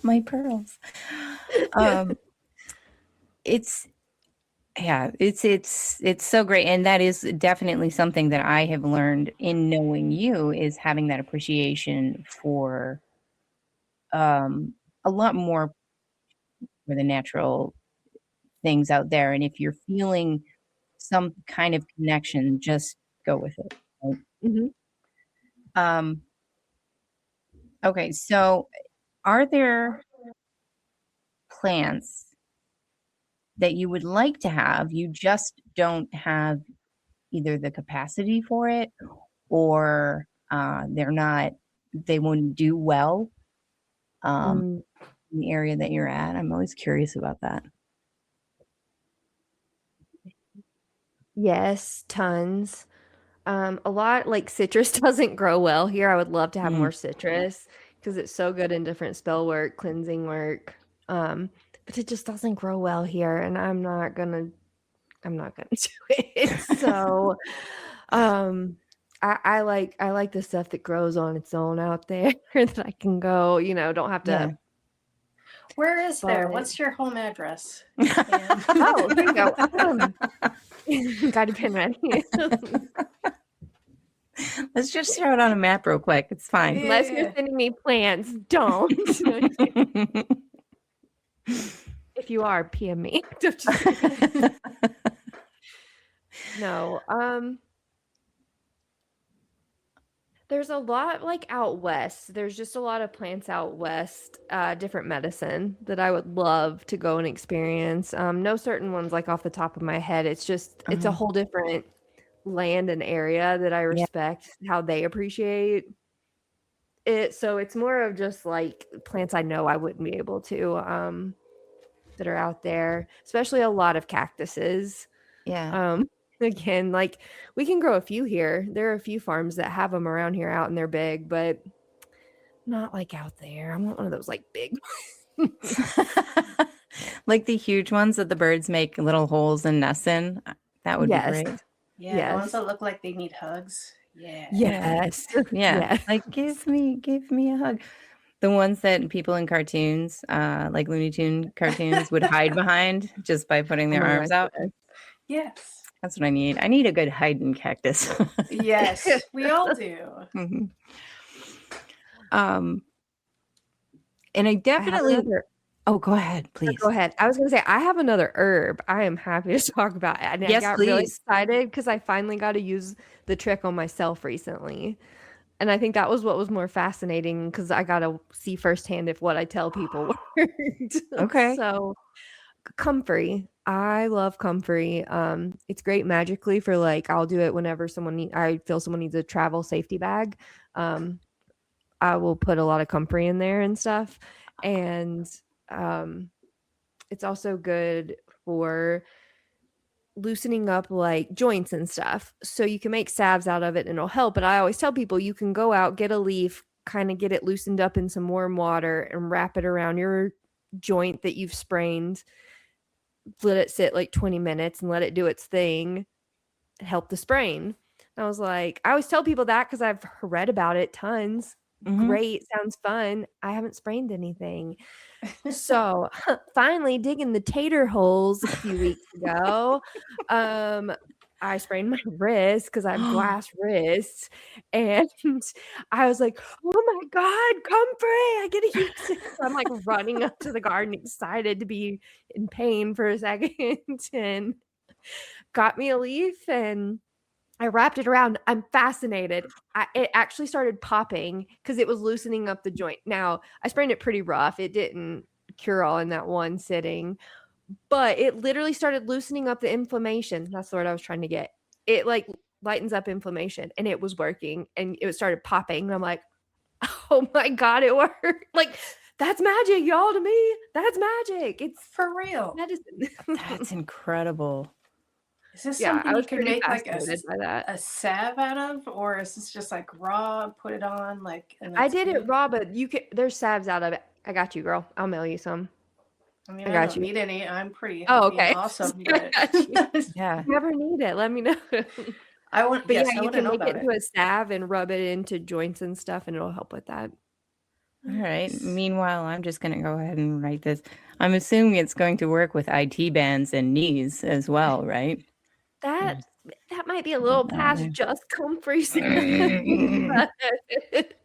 Speaker 3: My pearls. It's so great, and that is definitely something that I have learned in knowing you, is having that appreciation for a lot more for the natural things out there. And if you're feeling some kind of connection, just go with it, right?
Speaker 1: Mhm.
Speaker 3: Okay, so are there plants that you would like to have, you just don't have either the capacity for it, or they wouldn't do well in the area that you're at? I'm always curious about that.
Speaker 1: Yes, tons. A lot like citrus doesn't grow well here. I would love to have more citrus because it's so good in different spell work, cleansing work. But it just doesn't grow well here, and I'm not gonna do it. So, I like the stuff that grows on its own out there that I can go, don't have
Speaker 3: Yeah.
Speaker 1: to.
Speaker 4: Where is there?
Speaker 1: But
Speaker 4: What's your home address?
Speaker 1: oh, here you go. Got to pen ready.
Speaker 3: Let's just throw it on a map real quick. It's fine.
Speaker 1: Unless you're sending me plants, don't. If you are, PM me. No. There's a lot like out west. There's just a lot of plants out west, different medicine that I would love to go and experience. No certain ones like off the top of my head. It's just it's a whole different land and area that I
Speaker 3: Yeah.
Speaker 1: respect how they appreciate it. So it's more of just like plants I know I wouldn't be able to that are out there, especially a lot of cactuses.
Speaker 3: Yeah.
Speaker 1: Um again, like we can grow a few here. There are a few farms that have them around here out and they're big, but not like out there. I want one of those like big
Speaker 3: Like the huge ones that the birds make little holes and nests in. That would be
Speaker 1: Yes.
Speaker 3: great.
Speaker 4: Yeah, the ones
Speaker 1: Yes.
Speaker 4: that look like they need hugs. Yeah.
Speaker 3: Yeah.
Speaker 1: Yes.
Speaker 3: Yeah.
Speaker 1: Yes.
Speaker 3: Like give me a hug. The ones that people in cartoons, like Looney Tune cartoons, would hide behind just by putting
Speaker 1: Oh
Speaker 3: their
Speaker 1: my
Speaker 3: arms
Speaker 1: gosh,
Speaker 3: out.
Speaker 1: yes.
Speaker 4: Yes.
Speaker 3: That's what I need. I need a good hiding cactus.
Speaker 4: Yes, we all do.
Speaker 3: Mhm. Um, and I
Speaker 1: I have
Speaker 3: definitely.
Speaker 1: another
Speaker 3: Oh, go ahead,
Speaker 1: no,
Speaker 3: please.
Speaker 1: go ahead. I was gonna say I have another herb. I am happy to talk about it. And I
Speaker 3: Yes,
Speaker 1: got really
Speaker 3: please.
Speaker 1: excited because I finally got to use the trick on myself recently. And I think that was what was more fascinating because I got to see firsthand if what I tell people worked.
Speaker 3: Okay.
Speaker 1: So, comfrey. I love comfrey. It's great magically for like I'll do it whenever I feel someone needs a travel safety bag. Um, I will put a lot of comfrey in there and stuff. And um it's also good for loosening up like joints and stuff. So you can make salves out of it and it'll help. But I always tell people you can go out, get a leaf, kind of get it loosened up in some warm water and wrap it around your joint that you've sprained. Let it sit like 20 minutes and let it do its thing. Help the sprain. And I was like, I always tell people that because I've read about it tons.
Speaker 3: Mhm.
Speaker 1: Great, sounds fun. I haven't sprained anything. So, finally digging the tater holes a few weeks ago, I sprained my wrist because I have glass wrists, and I was like, "Oh my god, comfrey, I get to use it." So I'm, like, running up to the garden excited to be in pain for a second and got me a leaf and I wrapped it around. I'm fascinated. It actually started popping because it was loosening up the joint. Now, I sprained it pretty rough. It didn't cure all in that one sitting, but it literally started loosening up the inflammation. That's the word I was trying to get. It like lightens up inflammation and it was working and it started popping. And I'm like, oh my God, it worked. Like, that's magic, y'all, to me. That's magic. It's
Speaker 4: For real.
Speaker 1: medicine.
Speaker 3: That's incredible.
Speaker 4: Is this
Speaker 1: Yeah,
Speaker 4: something
Speaker 1: I
Speaker 4: you
Speaker 1: was
Speaker 4: could
Speaker 1: pretty
Speaker 4: make like
Speaker 1: fascinated by that.
Speaker 4: a salve out of, or is this just like raw, put it on, like, and
Speaker 1: I
Speaker 4: that's
Speaker 1: did it
Speaker 4: good?
Speaker 1: raw, but there's salves out of it. I got you, girl. I'll mail you some.
Speaker 4: I mean,
Speaker 1: I
Speaker 4: I
Speaker 1: got
Speaker 4: don't
Speaker 1: you.
Speaker 4: need any. I'm pretty
Speaker 1: Oh,
Speaker 4: healthy and
Speaker 1: okay.
Speaker 4: awesome,
Speaker 1: I
Speaker 4: but
Speaker 1: got you.
Speaker 3: Yeah.
Speaker 1: If you ever need it, let me know.
Speaker 4: I want,
Speaker 1: But yeah,
Speaker 4: yes, I
Speaker 1: you
Speaker 4: want to
Speaker 1: can
Speaker 4: know
Speaker 1: make it
Speaker 4: about
Speaker 1: into
Speaker 4: it.
Speaker 1: a salve and rub it into joints and stuff, and it'll help with that.
Speaker 3: All right.
Speaker 4: Nice.
Speaker 3: Meanwhile, I'm just going to go ahead and write this. I'm assuming it's going to work with IT bands and knees as well, right?
Speaker 1: That
Speaker 3: There's
Speaker 1: that might be a little
Speaker 3: that
Speaker 1: past
Speaker 3: there.
Speaker 1: just comfrey.
Speaker 3: Damn
Speaker 1: But
Speaker 3: it.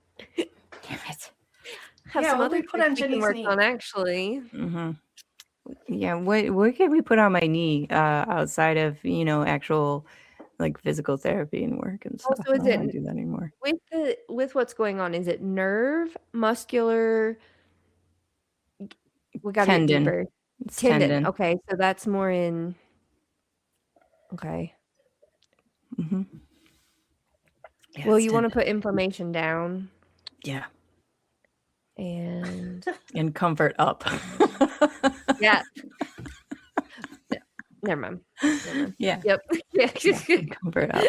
Speaker 1: have
Speaker 4: Yeah,
Speaker 1: some
Speaker 4: what do
Speaker 1: other
Speaker 4: we put
Speaker 1: tricks
Speaker 4: on
Speaker 1: we can
Speaker 4: Jenny's
Speaker 1: work
Speaker 4: knee?
Speaker 1: on actually.
Speaker 3: Hmm. Yeah. What can we put on my knee outside of, actual like physical therapy and work and
Speaker 1: Oh,
Speaker 3: stuff?
Speaker 1: so
Speaker 3: I
Speaker 1: is
Speaker 3: don't want
Speaker 1: it
Speaker 3: to do that anymore.
Speaker 1: with what's going on? Is it nerve, muscular? We got to get
Speaker 3: Tendon.
Speaker 1: deeper.
Speaker 3: It's
Speaker 1: Tendon.
Speaker 3: tendon.
Speaker 1: Okay, so that's more in. Okay.
Speaker 3: Hmm. Yeah,
Speaker 1: Well,
Speaker 3: it's
Speaker 1: you want to
Speaker 3: tendon.
Speaker 1: put inflammation down
Speaker 3: Yeah.
Speaker 1: and
Speaker 3: And comfort up.
Speaker 1: yeah. Never mind. Never mind.
Speaker 3: Yeah.
Speaker 1: Yep. Yeah.
Speaker 3: Comfort up.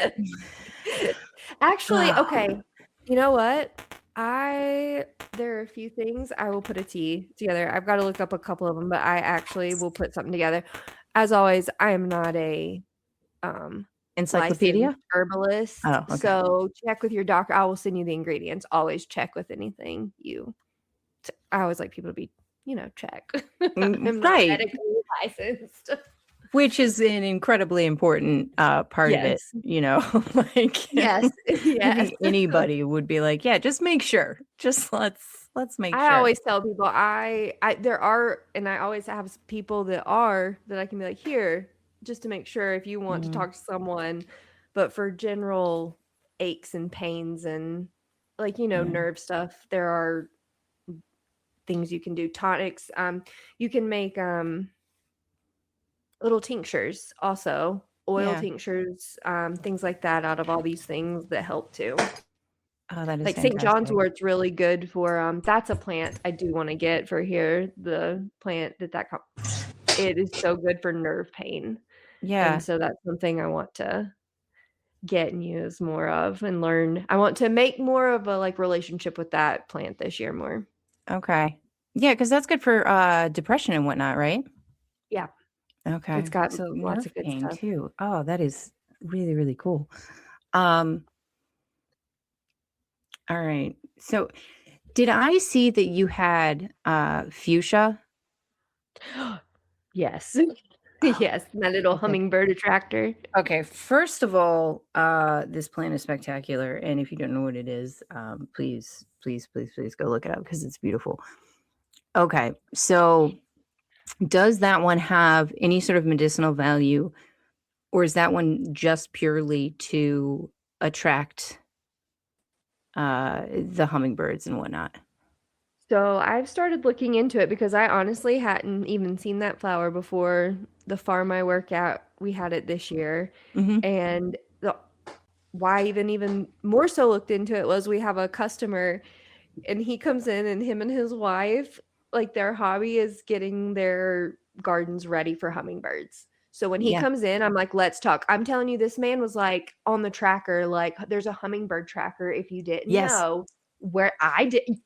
Speaker 1: Actually, okay. You know what? There are a few things I will put a tea together. I've got to look up a couple of them, but I actually will put something together. As always, I am not a
Speaker 3: Encyclopedia?
Speaker 1: licensed herbalist,
Speaker 3: Oh, okay.
Speaker 1: so check with your doctor. I will send you the ingredients. Always check with anything I always like people to be, check. I'm not
Speaker 3: Right.
Speaker 1: medically licensed.
Speaker 3: Which is an incredibly important part of it,
Speaker 1: Yes.
Speaker 3: like
Speaker 1: Yes.
Speaker 3: I
Speaker 1: Yes.
Speaker 3: think anybody would be like, yeah, just make sure. Just let's make
Speaker 1: I
Speaker 3: sure.
Speaker 1: always tell people there are, and I always have people that I can be like, here, just to make sure if you want to
Speaker 3: Mhm.
Speaker 1: talk to someone, but for general aches and pains and like,
Speaker 3: Yeah.
Speaker 1: nerve stuff, there are things you can do. Tonics. You can make little tinctures also, oil
Speaker 3: Yeah.
Speaker 1: tinctures, things like that out of all these things that help too.
Speaker 3: Oh, that is
Speaker 1: Like St. John's
Speaker 3: fantastic.
Speaker 1: wort's really good for, that's a plant I do wanna get for here, the plant that it is so good for nerve pain, and
Speaker 3: Yeah.
Speaker 1: so that's something I want to get and use more of and learn. I want to make more of a, like, relationship with that plant this year more.
Speaker 3: Okay. Yeah, because that's good for depression and whatnot, right?
Speaker 1: Yeah, it's
Speaker 3: Okay.
Speaker 1: got
Speaker 3: So
Speaker 1: lots of
Speaker 3: nerve
Speaker 1: good
Speaker 3: pain
Speaker 1: stuff.
Speaker 3: too. Oh, that is really, really cool. Um, all right. So did I see that you had fuchsia?
Speaker 1: Yes.
Speaker 3: Oh,
Speaker 1: Yes, my little
Speaker 3: okay.
Speaker 1: hummingbird attractor.
Speaker 3: Okay. First of all, this plant is spectacular. And if you don't know what it is, please, please, please, please go look it up because it's beautiful. Okay. So does that one have any sort of medicinal value, or is that one just purely to attract the hummingbirds and whatnot?
Speaker 1: So I've started looking into it because I honestly hadn't even seen that flower before the farm I work at. We had it this year.
Speaker 3: Mhm.
Speaker 1: And why even more so looked into it was we have a customer and he comes in and him and his wife, like their hobby is getting their gardens ready for hummingbirds. So when he
Speaker 3: Yeah.
Speaker 1: comes in, I'm like, let's talk. I'm telling you, this man was like on the tracker, like there's a hummingbird tracker. If you didn't
Speaker 3: Yes.
Speaker 1: know, where I didn't,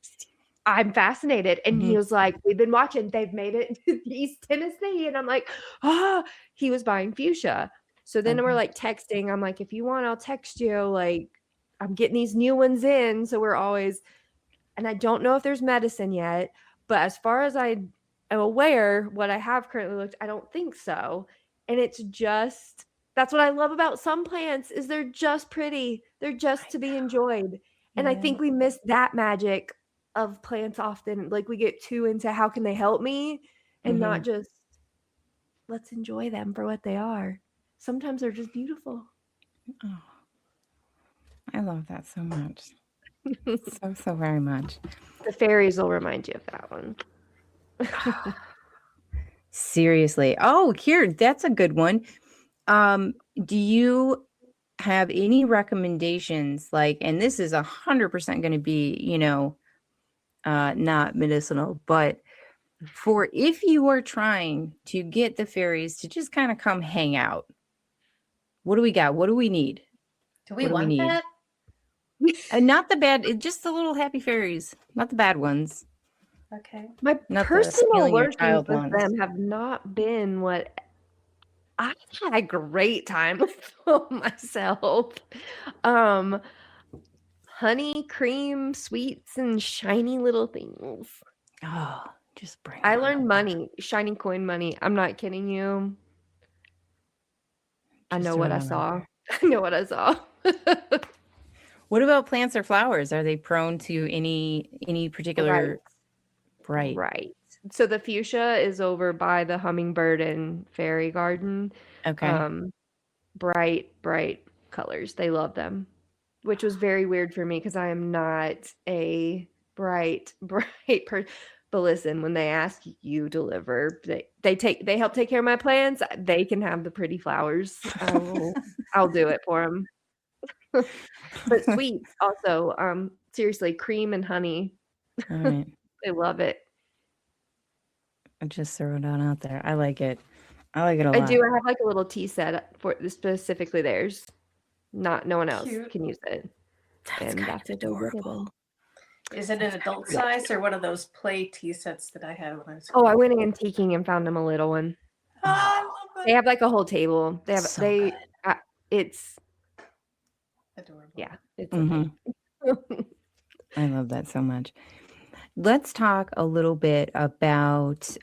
Speaker 1: I'm fascinated. And he
Speaker 3: Mhm.
Speaker 1: was like, we've been watching, they've made it to East Tennessee. And I'm like, ah, he was buying fuchsia. So then we're
Speaker 3: Okay.
Speaker 1: like texting. I'm like, if you want, I'll text you. Like, I'm getting these new ones in. So we're always, and I don't know if there's medicine yet, but as far as I am aware, what I have currently looked, I don't think so. And it's just that's what I love about some plants is they're just pretty. They're just to be enjoyed. And I
Speaker 3: Yeah.
Speaker 1: think we miss that magic of plants often. Like we get too into how can they help me and not
Speaker 3: Mhm.
Speaker 1: just let's enjoy them for what they are. Sometimes they're just beautiful.
Speaker 3: Oh, I love that so much. So, so very much.
Speaker 1: The fairies will remind you of that one.
Speaker 3: Seriously. Oh, here, that's a good one. Do you have any recommendations like, and this is 100% going to be, not medicinal, but for if you are trying to get the fairies to just kind of come hang out, what do we got? What do we need?
Speaker 4: Do we
Speaker 3: What do we
Speaker 4: want
Speaker 3: need?
Speaker 4: that?
Speaker 3: And not the bad, just the little happy fairies, not the bad ones,
Speaker 4: Okay.
Speaker 1: My
Speaker 3: not the
Speaker 1: personal
Speaker 3: stealing your
Speaker 1: workings
Speaker 3: child
Speaker 1: with
Speaker 3: ones.
Speaker 1: them have not been what I had a great time with them myself. Um, honey, cream, sweets, and shiny little things.
Speaker 3: Oh, just bring
Speaker 1: I
Speaker 3: them on
Speaker 1: learned
Speaker 3: over.
Speaker 1: money, shiny coin money. I'm not kidding you. I
Speaker 3: Just
Speaker 1: know
Speaker 3: throw
Speaker 1: what
Speaker 3: it
Speaker 1: I
Speaker 3: on
Speaker 1: saw.
Speaker 3: over.
Speaker 1: I know what I saw.
Speaker 3: What about plants or flowers? Are they prone to any
Speaker 1: Right,
Speaker 3: particular bright?
Speaker 1: right. So the fuchsia is over by the hummingbird and fairy garden.
Speaker 3: Okay.
Speaker 1: Um, bright colors. They love them. Which was very weird for me because I am not a bright person. But listen, when they ask, you deliver. They help take care of my plants. They can have the pretty flowers. I'll do it for them. But sweets also, seriously, cream and honey.
Speaker 3: All right.
Speaker 1: They love it.
Speaker 3: I just throw it on out there. I like it. I like it a
Speaker 1: I
Speaker 3: lot.
Speaker 1: do. I have like a little tea set for specifically theirs. Not no one else
Speaker 4: Cute.
Speaker 1: can use it.
Speaker 3: That's
Speaker 1: And
Speaker 3: kind
Speaker 1: that's
Speaker 3: of
Speaker 1: what they get it
Speaker 3: adorable.
Speaker 1: in.
Speaker 4: Is it an adult size or one of those play tea sets that I had when I was a
Speaker 1: Oh, I
Speaker 4: kid?
Speaker 1: went antiquing and found them a little one.
Speaker 4: Oh, I love
Speaker 1: They
Speaker 4: that.
Speaker 1: have like a whole table.
Speaker 3: So good.
Speaker 1: It's
Speaker 4: Adorable.
Speaker 1: yeah, it's a
Speaker 3: Mhm.
Speaker 1: thing.
Speaker 3: I love that so much. Let's talk a little bit about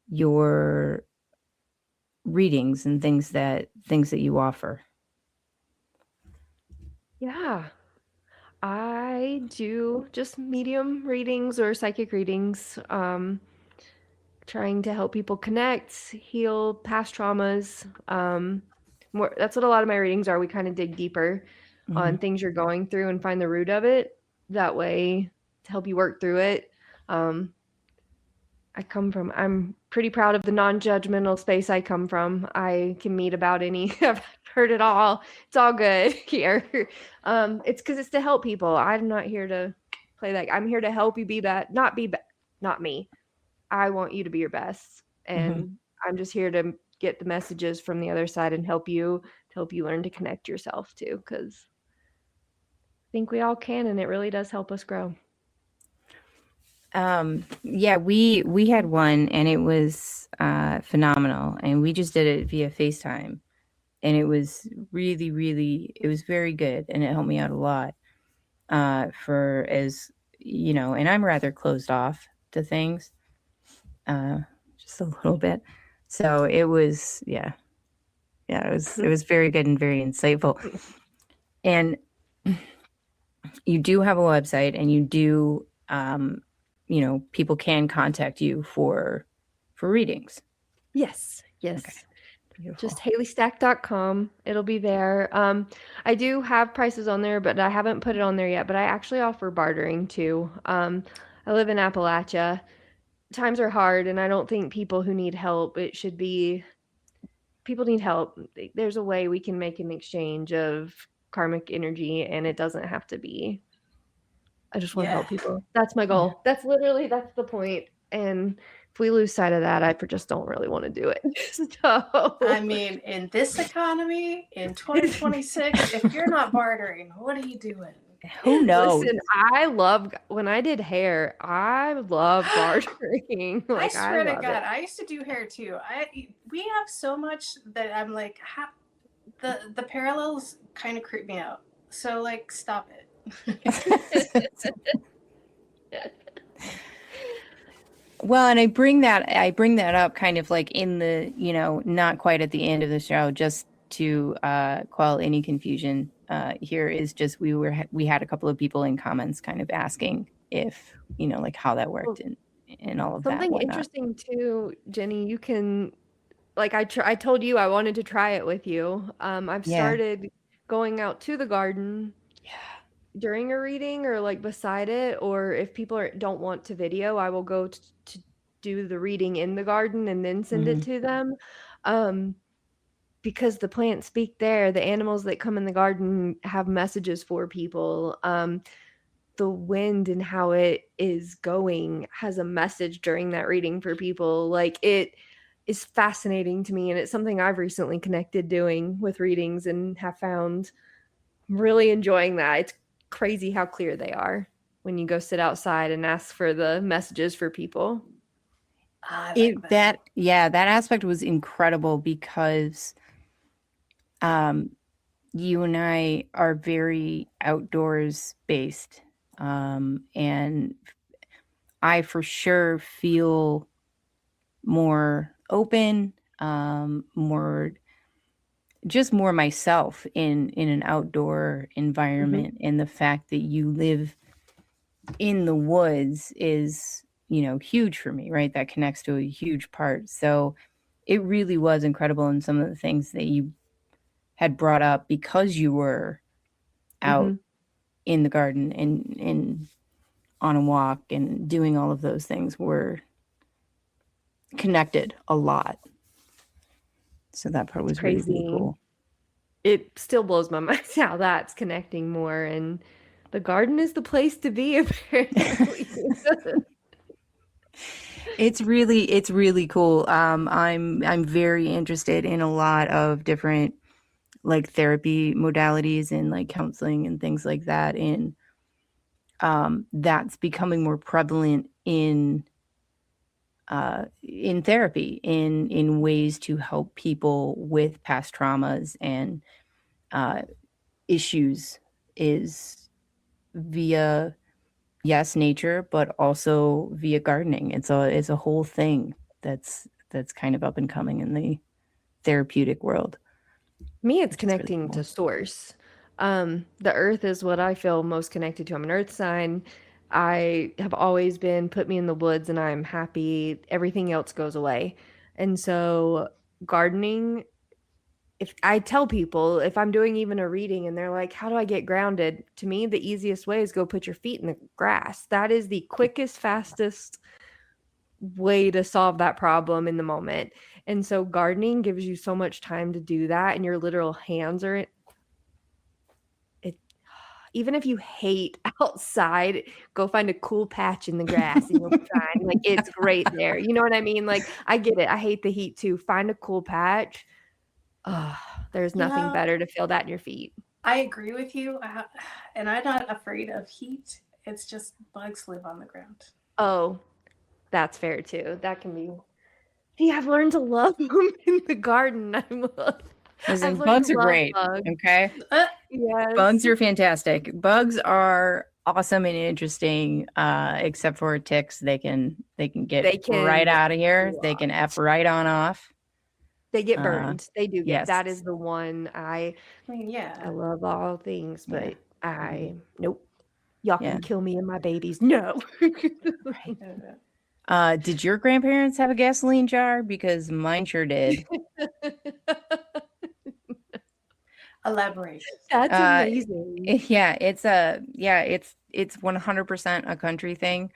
Speaker 3: your readings and things that you offer.
Speaker 1: Yeah. I do just medium readings or psychic readings, trying to help people connect, heal past traumas. More that's what a lot of my readings are. We kind of dig deeper on
Speaker 3: Mhm.
Speaker 1: things you're going through and find the root of it. That way to help you work through it. Um, I'm pretty proud of the non-judgmental space I come from. I can meet about any. I've heard it all. It's all good here. It's because it's to help people. I'm not here to play that. I'm here to help you be that. Not me. I want you to be your best, and I'm just here to get the messages from the other side and help you learn to connect yourself too. Because I think we all can, and it really does help us grow.
Speaker 3: Yeah, we had one and it was phenomenal, and we just did it via FaceTime, and it was really it was very good, and it helped me out a lot. For as you know, and I'm rather closed off to things, just a little bit. So it was, it was very good and very insightful. And you do have a website, and you do, people can contact you for readings.
Speaker 1: Yes.
Speaker 3: Okay. Beautiful.
Speaker 1: Just HaleyStack.com. It'll be there. I do have prices on there, but I haven't put it on there yet. But I actually offer bartering too. I live in Appalachia. Times are hard, and I don't think people who need help, people need help. There's a way we can make an exchange of karmic energy, and it doesn't have to be. I just want to help people. That's my goal. That's the point. And if we lose sight of that, I just don't really want to do it. So
Speaker 4: I mean, in this economy, in 2026, if you're not bartering, what are you doing?
Speaker 3: Who knows?
Speaker 1: Listen, when I did hair, I love bartering.
Speaker 4: I swear to
Speaker 1: love
Speaker 4: God,
Speaker 1: it.
Speaker 4: I used to do hair too. We have so much that I'm like, the parallels kind of creep me out. So like, stop it.
Speaker 3: Well, and I bring that up kind of like in the, not quite at the end of the show, just to quell any confusion. Here is just we had a couple of people in comments kind of asking if, like how that worked and all of that.
Speaker 1: Something interesting too, Jenny, you can, like I told you I wanted to try it with you. I've started going out to the garden during a reading, or like beside it, or if people don't want to video, I will go to do the reading in the garden and then send it to them. Because the plants speak there, the animals that come in the garden have messages for people. The wind and how it is going has a message during that reading for people. Like, it is fascinating to me, and it's something I've recently connected doing with readings and have found really enjoying that. It's crazy how clear they are when you go sit outside and ask for the messages for people.
Speaker 3: That aspect was incredible because you and I are very outdoors based, and I for sure feel more open, more myself in an outdoor environment. And the fact that you live in the woods is, huge for me, right? That connects to a huge part. So it really was incredible. And some of the things that you had brought up, because you were out in the garden and on a walk and doing all of those things, were connected a lot. So that part was
Speaker 1: crazy.
Speaker 3: Really cool.
Speaker 1: It still blows my mind how that's connecting more, and the garden is the place to be, apparently.
Speaker 3: It's really cool. I'm very interested in a lot of different like therapy modalities and like counseling and things like that. And that's becoming more prevalent in therapy, in ways to help people with past traumas and issues, is via nature, but also via gardening. It's a whole thing that's kind of up and coming in the therapeutic world.
Speaker 1: Me, it's connecting really cool to source. The earth is what I feel most connected to. I'm an earth sign. I have always been, put me in the woods and I'm happy. Everything else goes away. And so gardening, if I tell people, if I'm doing even a reading and they're like, how do I get grounded? To me, the easiest way is go put your feet in the grass. That is the quickest, fastest way to solve that problem in the moment. And so gardening gives you so much time to do that, and your literal hands are it. Even if you hate outside, go find a cool patch in the grass and you'll be fine. Like, it's great there. You know what I mean? Like, I get it. I hate the heat too. Find a cool patch. Oh, there's
Speaker 4: You
Speaker 1: nothing
Speaker 4: know,
Speaker 1: better to feel that in your feet.
Speaker 4: I agree with you, and I'm not afraid of heat. It's just bugs live on the ground.
Speaker 1: Oh, that's fair too. That can be. See, I've learned to love them in the garden.
Speaker 3: Listen,
Speaker 1: I've learned
Speaker 3: bugs
Speaker 1: to
Speaker 3: are
Speaker 1: love
Speaker 3: great.
Speaker 1: bugs.
Speaker 3: Okay.
Speaker 1: Yes.
Speaker 3: Bugs are fantastic. Bugs are awesome and interesting, except for ticks. They can get
Speaker 1: They
Speaker 3: right
Speaker 1: can.
Speaker 3: out of here. They can F right on off.
Speaker 1: They get burned. They do get.
Speaker 3: Yes.
Speaker 1: That is the one
Speaker 4: I mean,
Speaker 1: I
Speaker 4: yeah.
Speaker 1: love all things,
Speaker 3: Yeah.
Speaker 1: but nope. Y'all
Speaker 3: Yeah.
Speaker 1: can kill me and my babies. No.
Speaker 3: Did your grandparents have a gasoline jar? Because mine sure did.
Speaker 4: Elaborate.
Speaker 1: That's
Speaker 3: Uh,
Speaker 1: amazing.
Speaker 3: Yeah, it's 100% a country thing.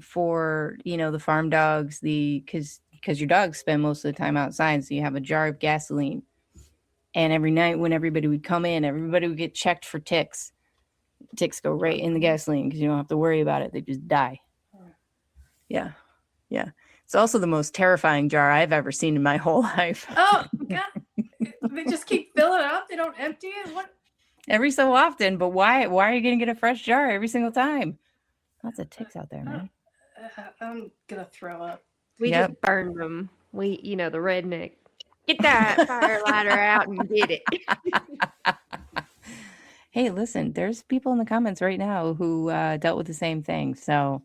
Speaker 3: For the farm dogs, because your dogs spend most of the time outside, so you have a jar of gasoline. And every night when everybody would come in, everybody would get checked for ticks. Ticks go right in the gasoline because you don't have to worry about it. They just die. Yeah. Yeah. It's also the most terrifying jar I've ever seen in my whole life.
Speaker 4: Oh, God. They just keep filling it up. They don't empty it. What?
Speaker 3: Every so often, but why are you going to get a fresh jar every single time? Lots of ticks out there, man.
Speaker 4: I'm going to throw up.
Speaker 1: We
Speaker 3: Yep.
Speaker 1: just burned them. The redneck. Get that fire lighter out and get it.
Speaker 3: Hey, listen, there's people in the comments right now who dealt with the same thing. So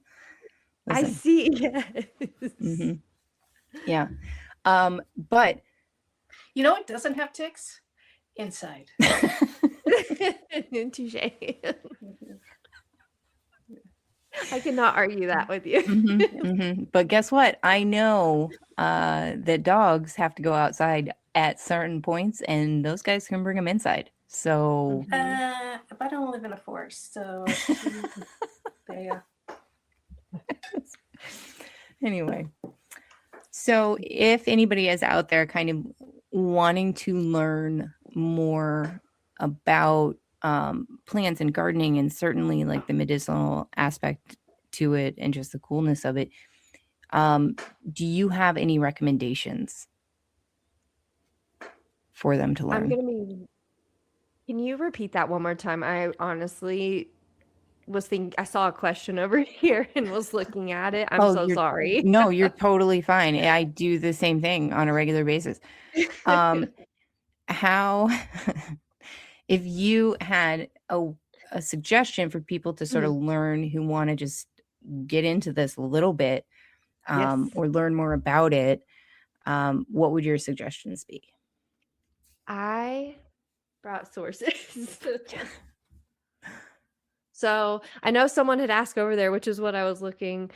Speaker 1: I
Speaker 3: listen.
Speaker 1: see. Yes.
Speaker 3: Mm-hmm. Yeah. But
Speaker 4: You know what doesn't have ticks? Inside.
Speaker 1: Touche. I cannot argue that with you.
Speaker 3: But guess what? I know that dogs have to go outside at certain points, and those guys can bring them inside. So
Speaker 4: But I don't live in a forest, so yeah.
Speaker 3: Anyway, so if anybody is out there kind of wanting to learn more about plants and gardening, and certainly like the medicinal aspect to it and just the coolness of it, do you have any recommendations for them to learn?
Speaker 1: Can you repeat that one more time? I honestly was thinking, I saw a question over here and was looking at it. I'm so sorry.
Speaker 3: No, you're totally fine. I do the same thing on a regular basis. How, if you had a suggestion for people to sort of learn who want to just get into this a little bit,
Speaker 1: Yes.
Speaker 3: or learn more about it, what would your suggestions be?
Speaker 1: I brought sources. So I know someone had asked over there, which is what I was looking,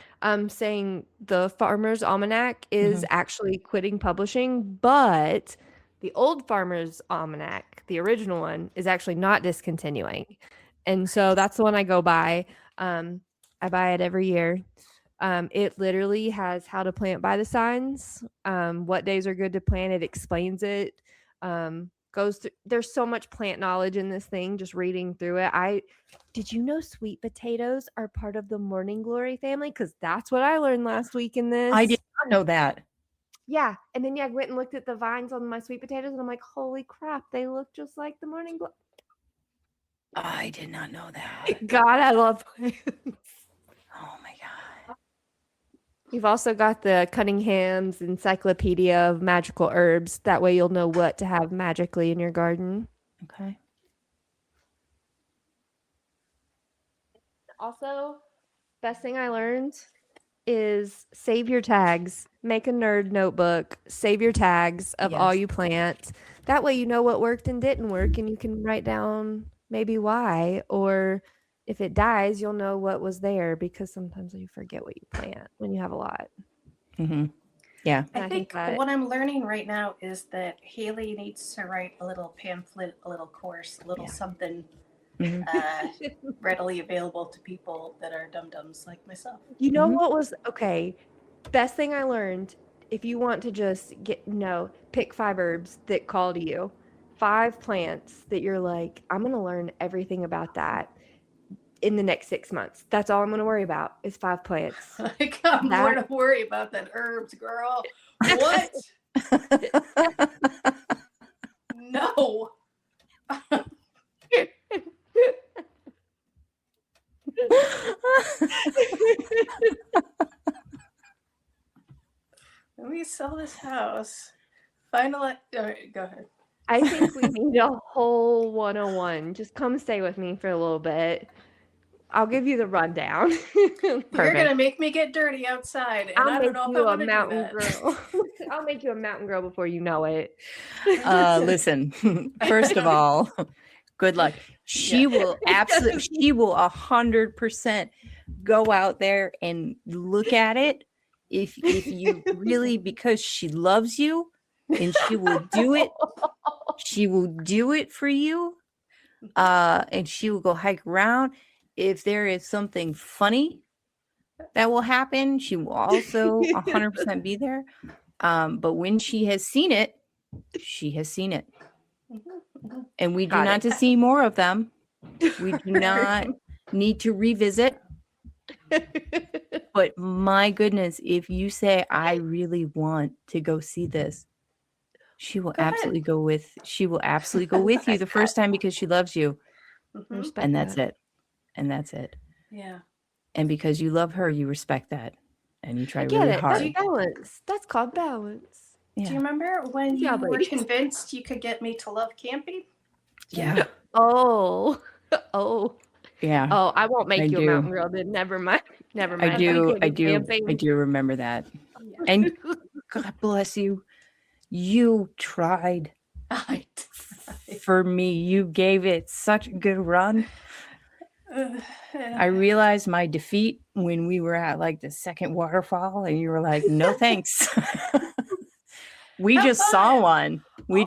Speaker 1: saying the Farmer's Almanac is actually quitting publishing, but the old Farmer's Almanac, the original one, is actually not discontinuing. And so that's the one I go by. I buy it every year. It literally has how to plant by the signs, what days are good to plant. It explains it. Goes through, there's so much plant knowledge in this thing, just reading through it. Did you know sweet potatoes are part of the morning glory family? Because that's what I learned last week in this.
Speaker 3: I did not know that.
Speaker 1: Yeah. And then I went and looked at the vines on my sweet potatoes, and I'm like, holy crap, they look just like the morning glory.
Speaker 3: I did not know that.
Speaker 1: God, I love plants.
Speaker 3: Oh my God.
Speaker 1: You've also got the Cunningham's Encyclopedia of Magical Herbs. That way you'll know what to have magically in your garden.
Speaker 3: Okay.
Speaker 1: Also, best thing I learned is save your tags. Make a nerd notebook. Save your tags of all you plant. That way you know what worked and didn't work, and you can write down maybe why, or if it dies, you'll know what was there, because sometimes you forget what you plant when you have a lot.
Speaker 3: Yeah.
Speaker 4: I think what I'm learning right now is that Haley needs to write a little pamphlet, a little course, a little something readily available to people that are dum-dums like myself.
Speaker 1: You know what was okay? Best thing I learned, if you want to just pick 5 herbs that call to you. 5 plants that you're like, I'm gonna learn everything about that in the next 6 months. That's all I'm gonna worry about is 5 plants.
Speaker 4: I got more to worry about than herbs, girl. What? No. Let me sell this house. All right, go ahead.
Speaker 1: I think we need a whole 101. Just come stay with me for a little bit. I'll give you the rundown.
Speaker 4: You're gonna make me get dirty outside, and I don't know if I want to do that.
Speaker 1: Girl. I'll make you a mountain girl before you know it.
Speaker 3: Listen, first of all, good luck. She will 100% go out there and look at it. If you really, because she loves you, and she will do it. She will do it for you. And she will go hike around. If there is something funny that will happen, she will also 100% be there. But when she has seen it, she has seen it. And we do not to see more of them. We do not need to revisit. But my goodness, if you say, I really want to go see this, she will absolutely go with you the first time because she loves you. And that's it. And that's it.
Speaker 4: Yeah.
Speaker 3: And because you love her, you respect that. And you try really hard.
Speaker 1: That's balance. That's called balance.
Speaker 3: Yeah.
Speaker 4: Do you remember when you were convinced you could get me to love camping?
Speaker 3: Yeah.
Speaker 1: Oh.
Speaker 3: Yeah.
Speaker 1: Oh, I won't make you a mountain girl then. Never mind.
Speaker 3: I do remember that. Yeah. And God bless you. You tried.
Speaker 4: I
Speaker 3: For me. You gave it such a good run. I realized my defeat when we were at like the second waterfall and you were like, no thanks. We just saw one. I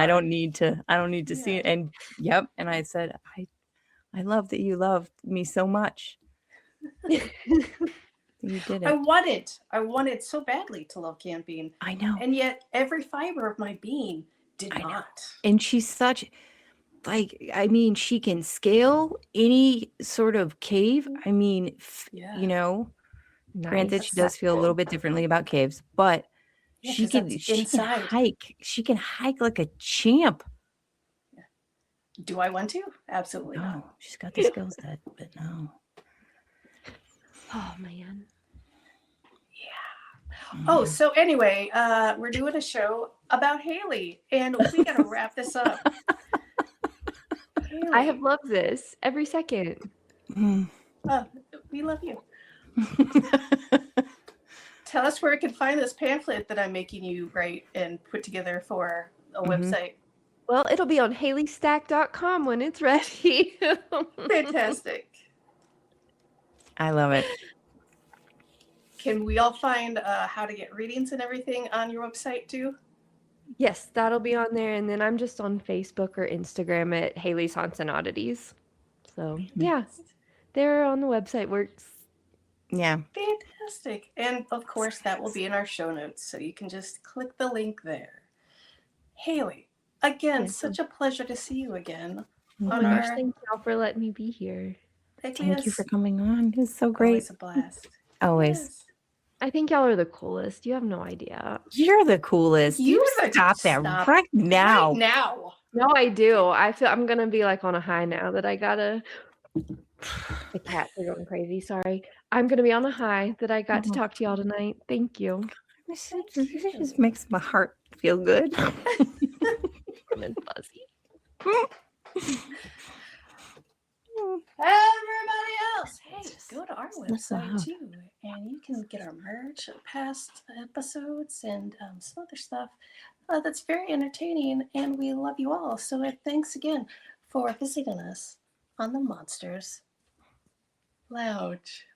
Speaker 3: don't need to see it. And and I said, I love that you loved me so much. You did it.
Speaker 4: I wanted so badly to love camping.
Speaker 3: I know.
Speaker 4: And yet every fiber of my being did not.
Speaker 3: And she's such she can scale any sort of cave. I mean, granted, she does feel a little bit differently about caves, but she can hike. She can hike like a champ.
Speaker 4: Yeah. Do I want to? Absolutely
Speaker 3: no.
Speaker 4: not.
Speaker 3: She's got the skill set, but no.
Speaker 1: Oh man.
Speaker 4: Yeah. Oh, so anyway, we're doing a show about Haley, and we gotta wrap this up.
Speaker 1: Haley. I have loved this every second.
Speaker 4: We love you. Tell us where we can find this pamphlet that I'm making you write and put together for a website.
Speaker 1: Well, it'll be on HaleyStaack.com when it's ready.
Speaker 4: Fantastic.
Speaker 3: I love it.
Speaker 4: Can we all find how to get readings and everything on your website too?
Speaker 1: Yes, that'll be on there. And then I'm just on Facebook or Instagram at Haley's Haunts and Oddities. So, yeah, they're on the website works.
Speaker 3: Yeah.
Speaker 4: Fantastic. And of course, that will be in our show notes. So you can just click the link there. Haley, again, such a pleasure to see you again.
Speaker 1: Thank y'all for letting me be here.
Speaker 3: Thank you for coming on. It's so great.
Speaker 4: Always a blast.
Speaker 3: Always.
Speaker 4: Yes.
Speaker 1: I think y'all are the coolest. You have no idea.
Speaker 3: You're the coolest. Stop that right now.
Speaker 4: Right now.
Speaker 1: No, I do. I feel I'm going to be like on a high now that I got to... The cats are going crazy. Sorry. I'm going to be on a high that I got to talk to y'all tonight. Thank you.
Speaker 3: It just makes my heart feel good.
Speaker 1: And fuzzy.
Speaker 4: Everybody else, hey, go to our website too, and you can get our merch, past episodes, and some other stuff that's very entertaining, and we love you all. So thanks again for visiting us on the Monsters Lounge.